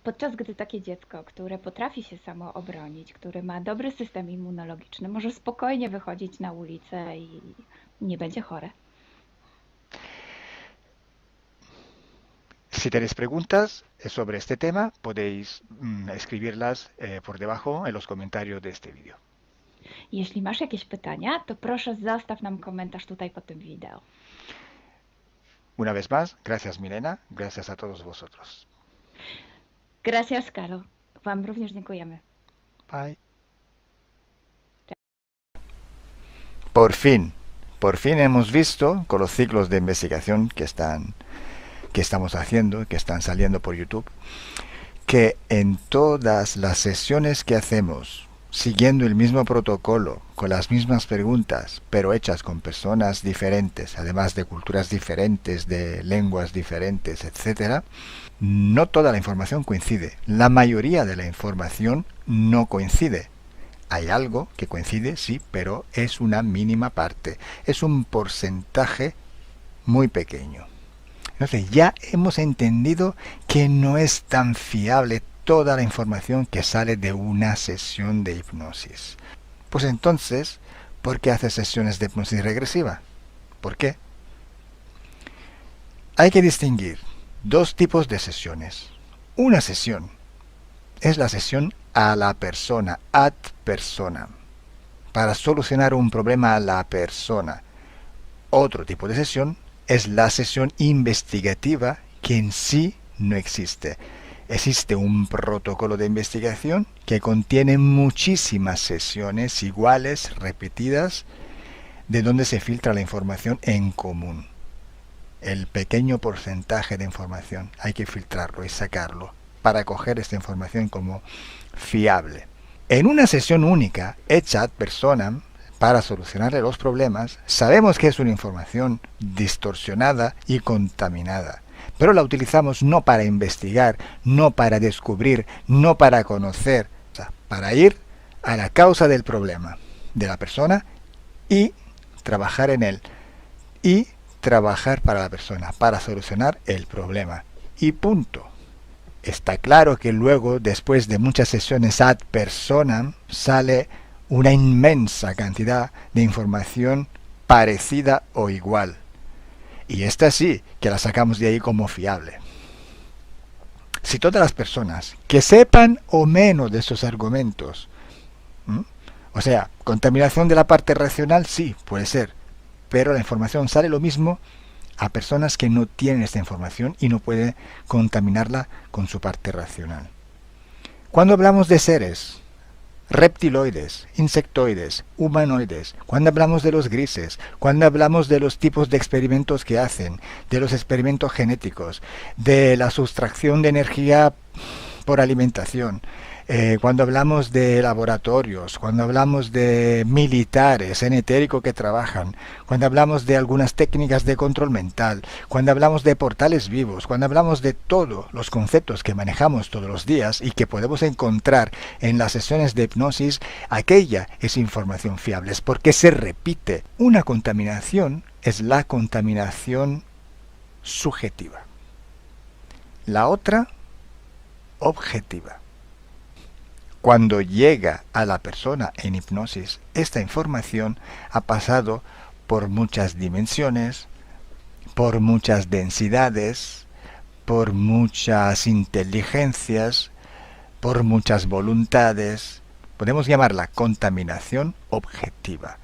Speaker 5: Podczas gdy takie dziecko, które potrafi się samo obronić, które ma dobry system immunologiczny, może spokojnie wychodzić na ulicę i nie będzie chore.
Speaker 1: Si tenéis preguntas sobre este tema, podéis escribirlas por debajo en los comentarios de este vídeo.
Speaker 5: Jeśli masz jakieś pytania, to proszę zostaw nam komentarz tutaj pod tym wideo.
Speaker 1: Una vez más, gracias Milena, gracias a todos vosotros.
Speaker 5: Gracias, Karol. Wam również dziękujemy.
Speaker 1: Bye. Por fin hemos visto con los ciclos de investigación que estamos haciendo, que están saliendo por YouTube, que en todas las sesiones que hacemos, siguiendo el mismo protocolo, con las mismas preguntas, pero hechas con personas diferentes, además de culturas diferentes, de lenguas diferentes, etc., no toda la información coincide. La mayoría de la información no coincide. Hay algo que coincide, sí, pero es una mínima parte. Es un porcentaje muy pequeño. Entonces ya hemos entendido que no es tan fiable toda la información que sale de una sesión de hipnosis. Pues entonces, ¿por qué haces sesiones de hipnosis regresiva? ¿Por qué? Hay que distinguir dos tipos de sesiones. Una sesión es la sesión a la persona, ad personam, para solucionar un problema a la persona. Otro tipo de sesión es la sesión investigativa, que en sí no existe. Existe un protocolo de investigación que contiene muchísimas sesiones iguales, repetidas, de donde se filtra la información en común. El pequeño porcentaje de información hay que filtrarlo y sacarlo para coger esta información como fiable. En una sesión única, hecha ad personam, para solucionarle los problemas, sabemos que es una información distorsionada y contaminada, pero la utilizamos no para investigar, no para descubrir, no para conocer, o sea, para ir a la causa del problema de la persona y trabajar en él, y trabajar para la persona, para solucionar el problema. Y punto. Está claro que luego, después de muchas sesiones ad personam, sale una inmensa cantidad de información parecida o igual. Y esta sí, que la sacamos de ahí como fiable. Si todas las personas que sepan o menos de estos argumentos, o sea, contaminación de la parte racional, sí, puede ser, pero la información sale lo mismo a personas que no tienen esta información y no pueden contaminarla con su parte racional. Cuando hablamos de seres reptiloides, insectoides, humanoides, cuando hablamos de los grises, cuando hablamos de los tipos de experimentos que hacen, de los experimentos genéticos, de la sustracción de energía por alimentación, cuando hablamos de laboratorios, cuando hablamos de militares en etérico que trabajan, cuando hablamos de algunas técnicas de control mental, cuando hablamos de portales vivos, cuando hablamos de todos los conceptos que manejamos todos los días y que podemos encontrar en las sesiones de hipnosis, aquella es información fiable, es porque se repite. Una contaminación es la contaminación subjetiva. La otra, objetiva. Cuando llega a la persona en hipnosis, esta información ha pasado por muchas dimensiones, por muchas densidades, por muchas inteligencias, por muchas voluntades. Podemos llamarla contaminación objetiva.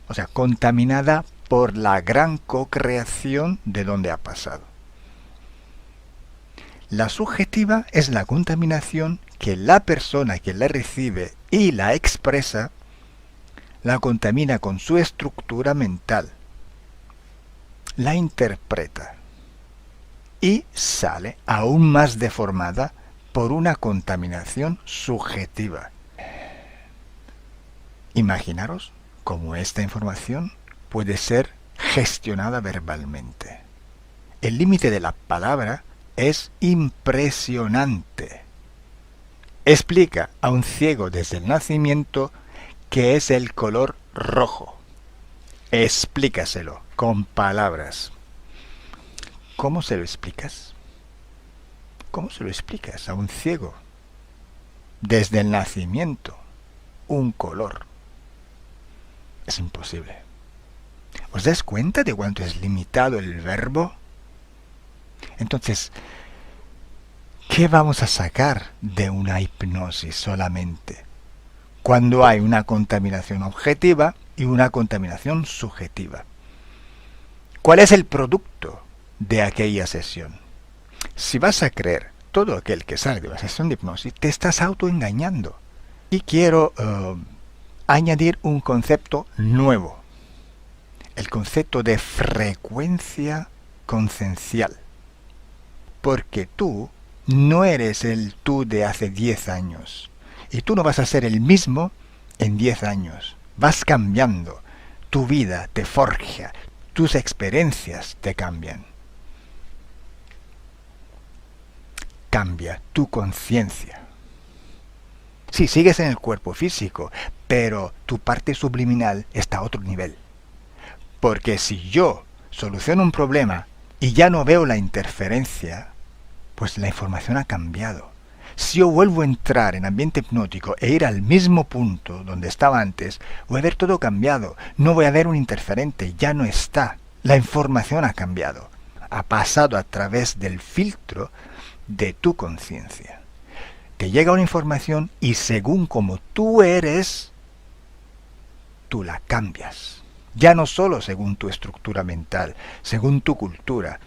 Speaker 1: O sea, contaminada por la gran co-creación de donde ha pasado. La subjetiva es la contaminación que la persona que la recibe y la expresa la contamina con su estructura mental, la interpreta y sale aún más deformada por una contaminación subjetiva. Imaginaros cómo esta información puede ser gestionada verbalmente. El límite de la palabra es impresionante. Explica a un ciego desde el nacimiento qué es el color rojo. Explícaselo con palabras. ¿Cómo se lo explicas? ¿Cómo se lo explicas a un ciego? Desde el nacimiento, un color. Es imposible. ¿Os dais cuenta de cuánto es limitado el verbo? Entonces, ¿Qué vamos a sacar de una hipnosis solamente? Cuando hay una contaminación objetiva y una contaminación subjetiva. ¿Cuál es el producto de aquella sesión? Si vas a creer todo aquel que sale de una sesión de hipnosis, te estás autoengañando. Y quiero añadir un concepto nuevo. El concepto de frecuencia conciencial. Porque tú no eres el tú de hace 10 años. Y tú no vas a ser el mismo en 10 años. Vas cambiando. Tu vida te forja. Tus experiencias te cambian. Cambia tu conciencia. Sí, sigues en el cuerpo físico, pero tu parte subliminal está a otro nivel. Porque si yo soluciono un problema y ya no veo la interferencia, pues la información ha cambiado. Si yo vuelvo a entrar en ambiente hipnótico e ir al mismo punto donde estaba antes, voy a ver todo cambiado. No voy a ver un interferente, ya no está. La información ha cambiado. Ha pasado a través del filtro de tu conciencia. Te llega una información y según como tú eres, tú la cambias. Ya no solo según tu estructura mental, según tu cultura,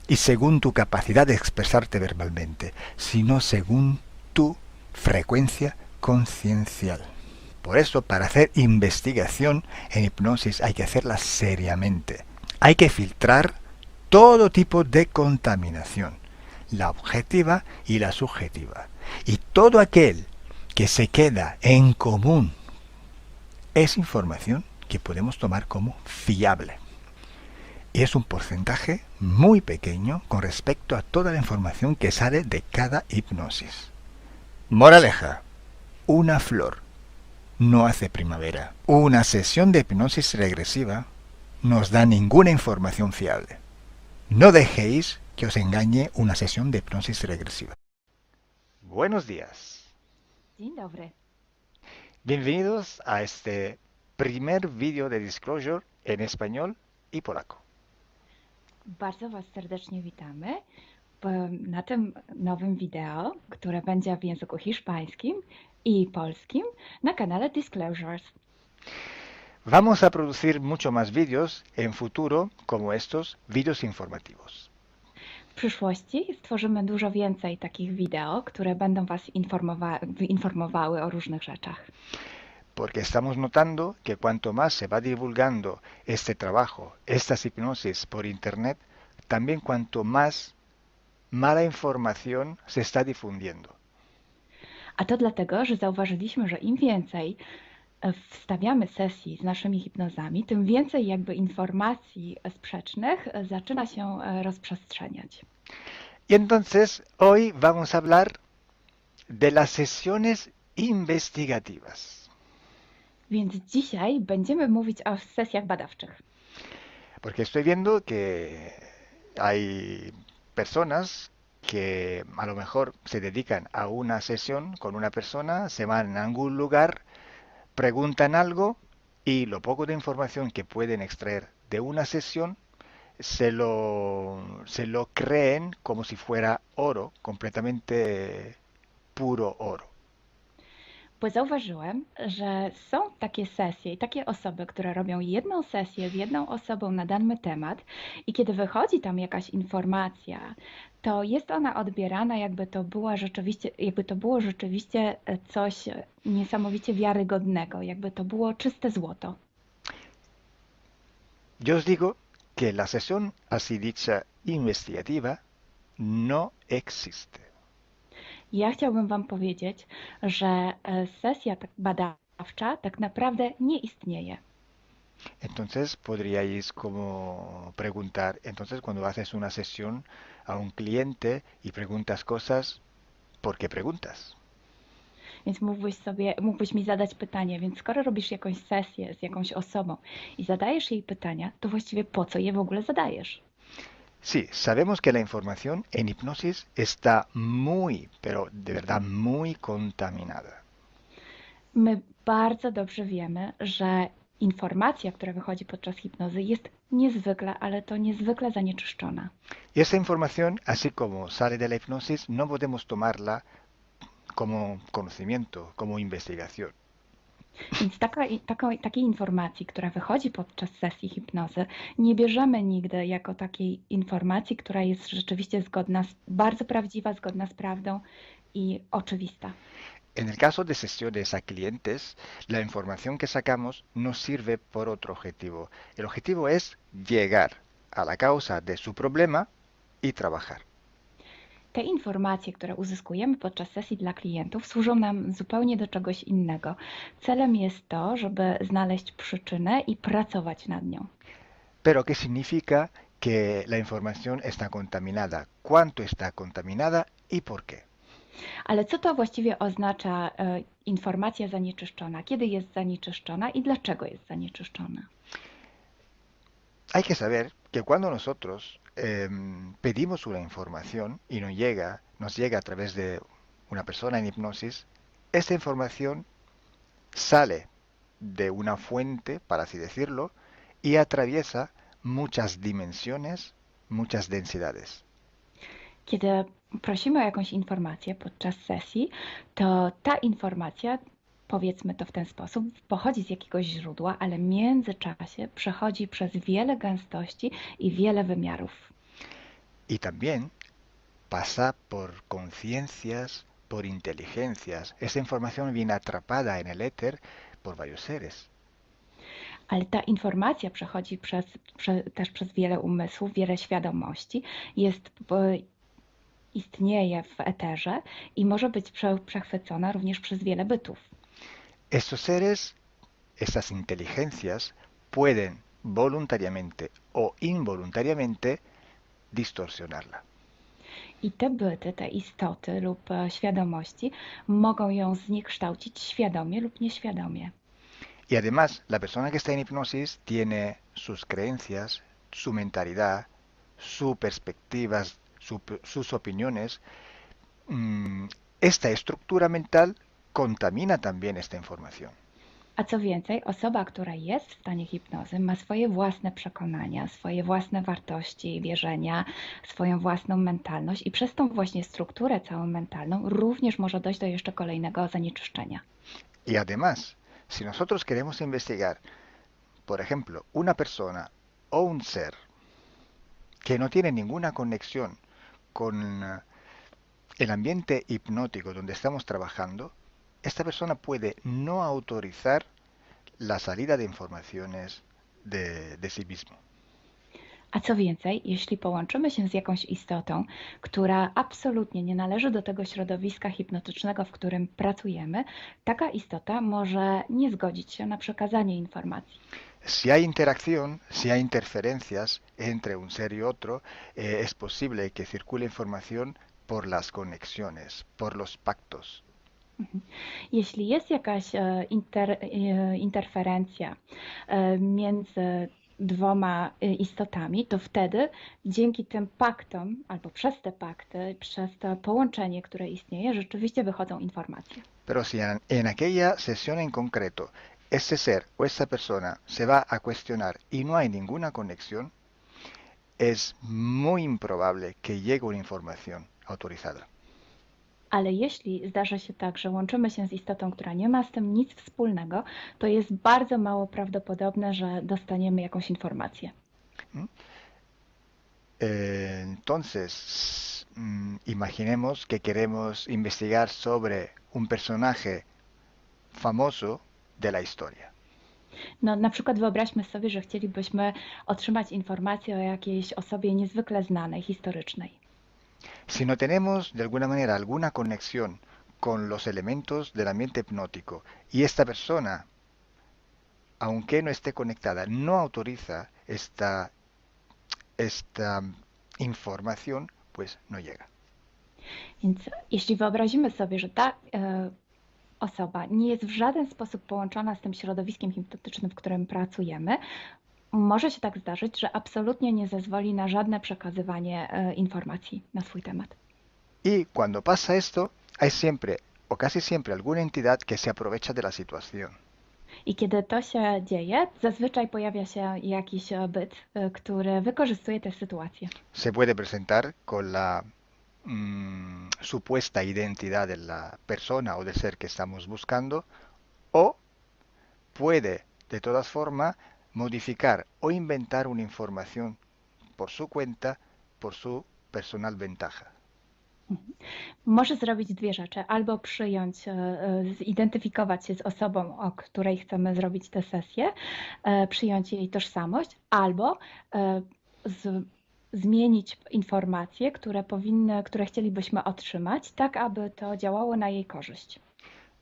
Speaker 1: y según tu capacidad de expresarte verbalmente, sino según tu frecuencia conciencial. Por eso, para hacer investigación en hipnosis hay que hacerla seriamente. Hay que filtrar todo tipo de contaminación, la objetiva y la subjetiva. Y todo aquel que se queda en común es información que podemos tomar como fiable. Y es un porcentaje muy pequeño con respecto a toda la información que sale de cada hipnosis. Moraleja, una flor no hace primavera. Una sesión de hipnosis regresiva no os da ninguna información fiable. No dejéis que os engañe una sesión de hipnosis regresiva. Buenos días.
Speaker 5: Dzień dobry.
Speaker 1: Bienvenidos a este primer vídeo de Disclosure en español y polaco.
Speaker 5: Bardzo Was serdecznie witamy na tym nowym wideo, które będzie w języku hiszpańskim i polskim na kanale Disclosures.
Speaker 1: Vamos a producir mucho más vídeos en futuro como estos vídeos informativos.
Speaker 5: W przyszłości stworzymy dużo więcej takich wideo, które będą Was informowały o różnych rzeczach.
Speaker 1: Porque estamos notando que cuanto más se va divulgando este trabajo, estas hipnosis por internet, también cuanto más mala información se está difundiendo.
Speaker 5: A to dlatego, że zauważyliśmy, że im więcej wstawiamy sesji z naszymi hipnozami, tym więcej jakby informacji sprzecznych zaczyna się rozprzestrzeniać.
Speaker 1: Y entonces hoy vamos a hablar de las sesiones investigativas.
Speaker 5: Więc dzisiaj będziemy mówić o sesjach badawczych.
Speaker 1: Porque estoy viendo que hay personas que a lo mejor se dedican a una sesión con una persona, se van a algún lugar, preguntan algo y lo poco de información que pueden extraer de una sesión se lo creen como si fuera oro, completamente puro oro.
Speaker 5: Bo zauważyłem, że są takie sesje i takie osoby, które robią jedną sesję z jedną osobą na dany temat i kiedy wychodzi tam jakaś informacja, to jest ona odbierana jakby to było rzeczywiście coś niesamowicie wiarygodnego, jakby to było czyste złoto.
Speaker 1: Yo os digo que la sesión así dicha investigativa no existe.
Speaker 5: Ja chciałbym Wam powiedzieć, że sesja badawcza tak naprawdę nie istnieje.
Speaker 1: Entonces podríais como preguntar, entonces cuando haces una sesión a un cliente y preguntas cosas, ¿por qué preguntas?
Speaker 5: Więc mógłbyś mi zadać pytanie, więc skoro robisz jakąś sesję z jakąś osobą i zadajesz jej pytania, to właściwie po co je w ogóle zadajesz?
Speaker 1: Sí, sabemos que la información en hipnosis está muy, pero de verdad muy contaminada.
Speaker 5: My bardzo dobrze wiemy, że informacja, która wychodzi podczas hipnozy, jest niezwykle, ale to niezwykle zanieczyszczona.
Speaker 1: Y esta información, así como sale de la hipnosis, no podemos tomarla como conocimiento, como investigación.
Speaker 5: Więc takiej informacji, która wychodzi podczas sesji hipnozy, nie bierzemy nigdy jako takiej informacji, która jest rzeczywiście bardzo prawdziwa, zgodna z prawdą i oczywista.
Speaker 1: En el caso de sesiones a clientes, la información que sacamos nos sirve por otro objetivo. El objetivo es llegar a la causa de su problema y trabajar.
Speaker 5: Te informacje, które uzyskujemy podczas sesji dla klientów, służą nam zupełnie do czegoś innego. Celem jest to, żeby znaleźć przyczynę i pracować nad nią.
Speaker 1: Pero ¿qué significa que la información está contaminada? ¿Cuánto está contaminada y por qué?
Speaker 5: Ale co to właściwie oznacza informacja zanieczyszczona? Kiedy jest zanieczyszczona i dlaczego jest zanieczyszczona?
Speaker 1: Hay que saber que cuando nosotros pedimos una información y nos llega a través de una persona en hipnosis, esta información sale de una fuente, para así decirlo, y atraviesa muchas dimensiones, muchas densidades.
Speaker 5: Kiedy prosimy o jakąś informację podczas sesji, to ta informacja, powiedzmy to w ten sposób, pochodzi z jakiegoś źródła, ale w międzyczasie przechodzi przez wiele gęstości i wiele wymiarów.
Speaker 1: Y también pasa por conciencias, por inteligencias. Esa información viene atrapada en el éter por varios seres.
Speaker 5: Ale ta informacja przechodzi też przez wiele umysłów, wiele świadomości, istnieje w eterze i może być przechwycona również przez wiele bytów.
Speaker 1: Estos seres, estas inteligencias, pueden voluntariamente o involuntariamente distorsionarla.
Speaker 5: I te byty, te istoty lub świadomości mogą ją zniekształcić świadomie lub nieświadomie.
Speaker 1: Y además, la persona que está en hipnosis tiene sus creencias, su mentalidad, sus perspectivas, sus opiniones. Esta estructura mental contamina también esta información.
Speaker 5: A co więcej, osoba, która jest w stanie hipnozy, ma swoje własne przekonania, swoje własne wartości i wierzenia, swoją własną mentalność i przez tą właśnie strukturę całą mentalną również może dojść do jeszcze kolejnego zanieczyszczenia.
Speaker 1: Y además, si nosotros queremos investigar, por ejemplo, una persona o un ser que no tiene ninguna conexión con el ambiente hipnótico donde estamos trabajando, esta persona puede no autorizar la salida de informaciones de sí mismo.
Speaker 5: A co więcej, jeśli połączymy się z jakąś istotą, która absolutnie nie należy do tego środowiska hipnotycznego, w którym pracujemy, taka istota może nie zgodzić się na przekazanie informacji.
Speaker 1: Si hay interacción, si hay interferencias entre un ser y otro, es posible que circule información por las conexiones, por los pactos.
Speaker 5: Jeśli jest jakaś interferencja między dwoma istotami, to wtedy dzięki tym paktom, albo przez te pakty, przez to połączenie, które istnieje, rzeczywiście wychodzą informacje.
Speaker 1: Pero si en aquella sesión en concreto ese ser o esa persona se va a cuestionar y no hay ninguna conexión, es muy improbable que llegue una información autorizada.
Speaker 5: Ale jeśli zdarza się tak, że łączymy się z istotą, która nie ma z tym nic wspólnego, to jest bardzo mało prawdopodobne, że dostaniemy jakąś informację.
Speaker 1: Entonces, imaginemos que queremos investigar sobre un personaje famoso de la historia.
Speaker 5: No, na przykład wyobraźmy sobie, że chcielibyśmy otrzymać informację o jakiejś osobie niezwykle znanej, historycznej.
Speaker 1: Si no tenemos de alguna manera alguna conexión con los elementos del ambiente hipnótico y esta persona, aunque no esté conectada, no autoriza esta información, pues no llega.
Speaker 5: Więc jeśli wyobrazimy sobie, że ta osoba nie jest w żaden sposób połączona z tym środowiskiem hipnotycznym, w którym pracujemy, może się tak zdarzyć, że absolutnie nie zezwoli na żadne przekazywanie informacji na swój temat.
Speaker 1: Y cuando pasa esto, hay siempre o casi siempre alguna entidad que se aprovecha de la situación.
Speaker 5: I kiedy to się dzieje, zazwyczaj pojawia się jakiś byt, który wykorzystuje tę sytuację.
Speaker 1: Se puede presentar con la supuesta identidad de la persona o del ser que estamos buscando, o puede de todas formas modificar o inventar una información por su cuenta, por su personal ventaja.
Speaker 5: Może zrobić dwie rzeczy. Albo przyjąć, zidentyfikować się z osobą, o której chcemy zrobić tę sesję, przyjąć jej tożsamość, albo zmienić informacje, które chcielibyśmy otrzymać, tak aby to działało na jej korzyść.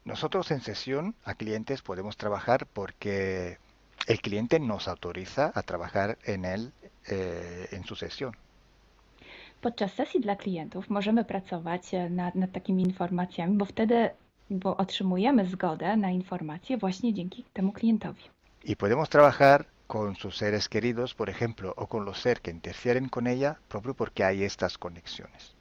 Speaker 1: Nosotros en sesión a clientes podemos trabajar porque el cliente nos autoriza a trabajar en él, en su sesión.
Speaker 5: Podczas sesji dla klientów możemy pracować nad takimi informacjami, bo otrzymujemy zgodę na informacje właśnie dzięki temu klientowi.
Speaker 1: Y podemos trabajar con sus seres queridos, por ejemplo, o con los seres que interfieren con ella, propio porque hay estas conexiones.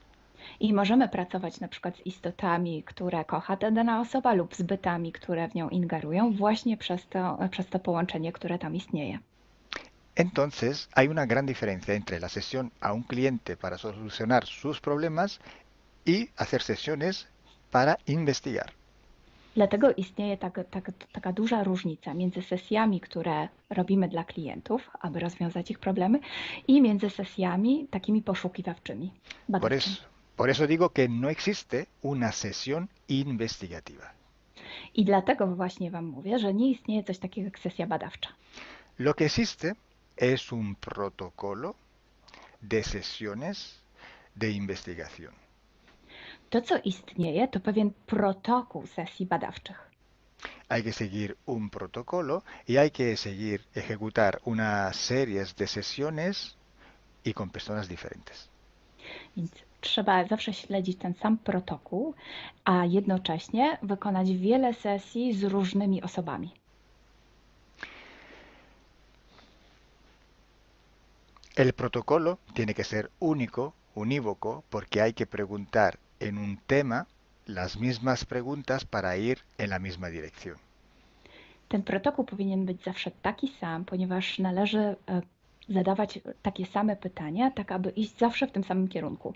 Speaker 5: I możemy pracować na przykład z istotami, które kocha ta dana osoba, lub z bytami, które w nią ingerują, właśnie przez to połączenie, które tam istnieje.
Speaker 1: Entonces, hay una gran diferencia entre la sesión a un cliente para solucionar sus problemas y hacer sesiones para investigar.
Speaker 5: Dlatego istnieje taka duża różnica między sesjami, które robimy dla klientów, aby rozwiązać ich problemy, i między sesjami takimi poszukiwawczymi, badawczymi.
Speaker 1: Por eso digo que no existe una sesión investigativa.
Speaker 5: I dlatego właśnie Wam mówię, że nie istnieje coś takiego jak sesja badawcza.
Speaker 1: Lo que existe es un protocolo de sesiones de investigación.
Speaker 5: To, co istnieje, to pewien protokół sesji badawczych.
Speaker 1: Hay que seguir un protocolo y hay que seguir, ejecutar una serie de sesiones y con personas diferentes.
Speaker 5: Więc trzeba zawsze śledzić ten sam protokół, a jednocześnie wykonać wiele sesji z różnymi osobami.
Speaker 1: El protocolo tiene que ser único, unívoco, porque hay que preguntar en un tema las mismas preguntas para ir en la misma dirección.
Speaker 5: Ten protokół powinien być zawsze taki sam, ponieważ należy zadawać takie same pytania, tak aby iść zawsze w tym samym kierunku.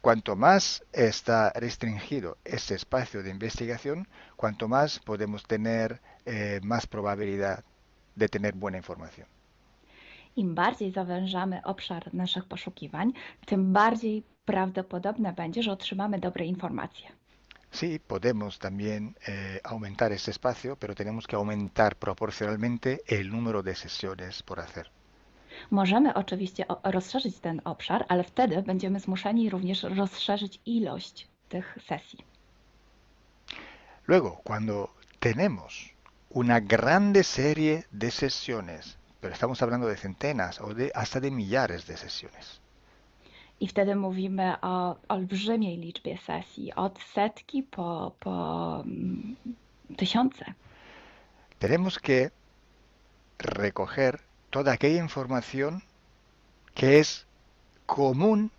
Speaker 1: Cuanto más está restringido este espacio de investigación, cuanto más podemos tener más probabilidad de tener buena información.
Speaker 5: Im bardziej zawężamy obszar naszych poszukiwań, tym bardziej prawdopodobne będzie, że otrzymamy dobre informacje.
Speaker 1: Sí, podemos también aumentar este espacio, pero tenemos que aumentar proporcionalmente el número de sesiones por hacer.
Speaker 5: Możemy oczywiście rozszerzyć ten obszar, ale wtedy będziemy zmuszeni również rozszerzyć ilość tych sesji.
Speaker 1: Luego, cuando tenemos una grande serie de sesiones, pero estamos hablando de centenas o hasta de millares de sesiones.
Speaker 5: I wtedy mówimy o olbrzymiej liczbie sesji, od setki po tysiące.
Speaker 1: Tenemos que recoger toda aquella información que es común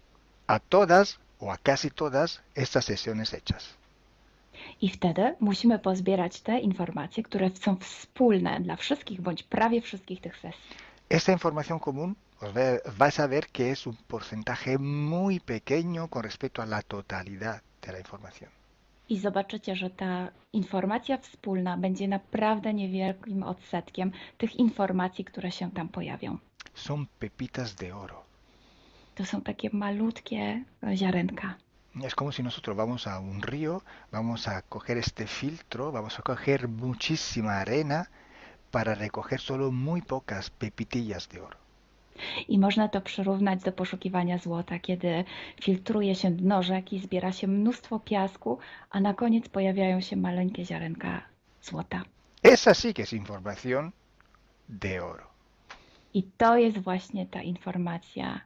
Speaker 1: a todas o a casi todas estas sesiones hechas.
Speaker 5: I wtedy musimy pozbierać te informacje, które są wspólne dla wszystkich bądź prawie wszystkich tych sesji.
Speaker 1: Esta información común vais a ver que es un porcentaje muy pequeño con respecto a la totalidad de la información.
Speaker 5: I zobaczycie, że ta informacja wspólna będzie naprawdę niewielkim odsetkiem tych informacji, które się tam pojawią.
Speaker 1: Son pepitas de oro.
Speaker 5: To są takie malutkie ziarenka.
Speaker 1: Es como si nosotros vamos a un río, vamos a coger este filtro, vamos a coger muchísima arena para recoger solo muy pocas pepitillas de oro.
Speaker 5: I można to przyrównać do poszukiwania złota, kiedy filtruje się dno rzeki, zbiera się mnóstwo piasku, a na koniec pojawiają się maleńkie ziarenka złota.
Speaker 1: Esa sí que es información de oro.
Speaker 5: I to jest właśnie ta informacja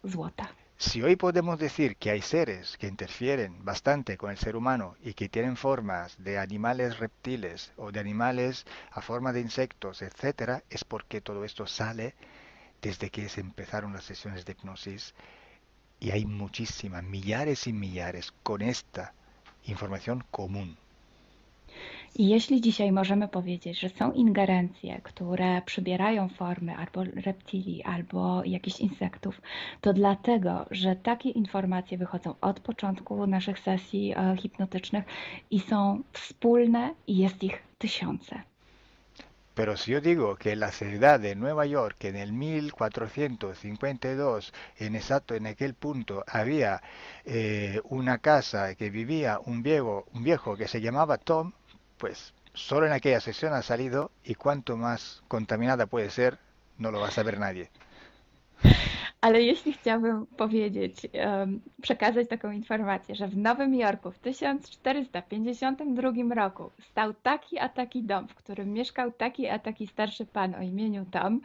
Speaker 5: złota.
Speaker 1: Si hoy podemos decir que hay seres que interfieren bastante con el ser humano y que tienen formas de animales reptiles o de animales a forma de insectos, etc., es porque todo esto sale desde que se empezaron las sesiones de hipnosis y hay muchísimas, millares y millares con esta información común.
Speaker 5: I jeśli dzisiaj możemy powiedzieć, że są ingerencje, które przybierają formy albo reptilii, albo jakichś insektów, to dlatego, że takie informacje wychodzą od początku naszych sesji hipnotycznych i są wspólne i jest ich tysiące.
Speaker 1: Pero si yo digo que en la ciudad de Nueva York, en el 1452, en aquel punto, había una casa que vivía un viejo que se llamaba Tom, pues solo en aquella sesión ha salido y cuanto más contaminada puede ser, no lo va a saber nadie.
Speaker 5: Ale jeśli chciałabym powiedzieć, przekazać taką informację, że w Nowym Jorku w 1452 roku stał taki a taki dom, w którym mieszkał taki a taki starszy pan o imieniu Tom,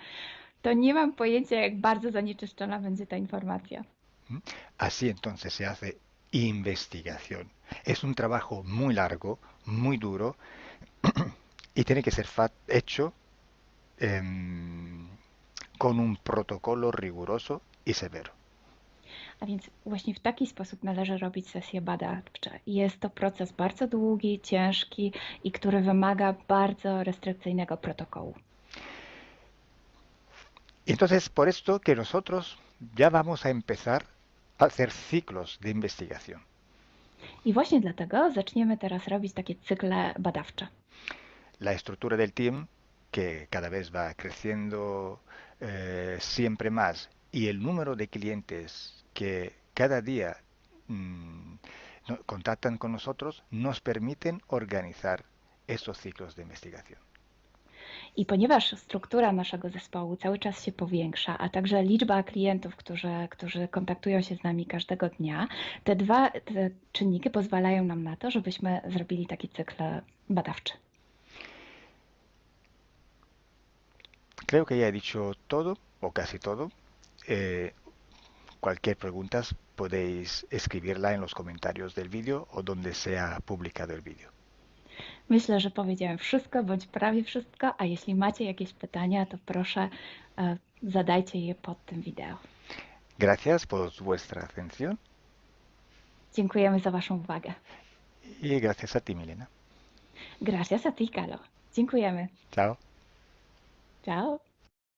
Speaker 5: to nie mam pojęcia, jak bardzo zanieczyszczona będzie ta informacja.
Speaker 1: Así entonces se hace investigación. Es un trabajo muy largo, muy duro y tiene que ser hecho con un protocolo riguroso y severo.
Speaker 5: A więc właśnie w taki sposób należy robić sesje badawcze. Jest to proces bardzo długi, ciężki i który wymaga bardzo restrykcyjnego protokołu.
Speaker 1: Entonces, por esto que nosotros ya vamos a empezar a hacer ciclos de investigación.
Speaker 5: I właśnie dlatego zaczniemy teraz robić takie cykle badawcze.
Speaker 1: La estructura del team, que cada vez va creciendo siempre más, y el número de clientes que cada día contactan con nosotros, nos permiten organizar esos ciclos de investigación.
Speaker 5: I ponieważ struktura naszego zespołu cały czas się powiększa, a także liczba klientów, którzy kontaktują się z nami każdego dnia, te czynniki pozwalają nam na to, żebyśmy zrobili taki cykl badawczy.
Speaker 1: Creo que ya he dicho todo, o casi todo. Cualquier pregunta podéis escribirla en los comentarios del vídeo o donde sea publicado el vídeo.
Speaker 5: Myślę, że powiedziałem wszystko, bądź prawie wszystko, a jeśli macie jakieś pytania, to proszę zadajcie je pod tym wideo.
Speaker 1: Gracias por vuestra atención.
Speaker 5: Dziękujemy za Waszą uwagę.
Speaker 1: Y gracias a ti, Milena.
Speaker 5: Gracias a ti, Kalo. Dziękujemy.
Speaker 1: Chao.
Speaker 5: Ciao.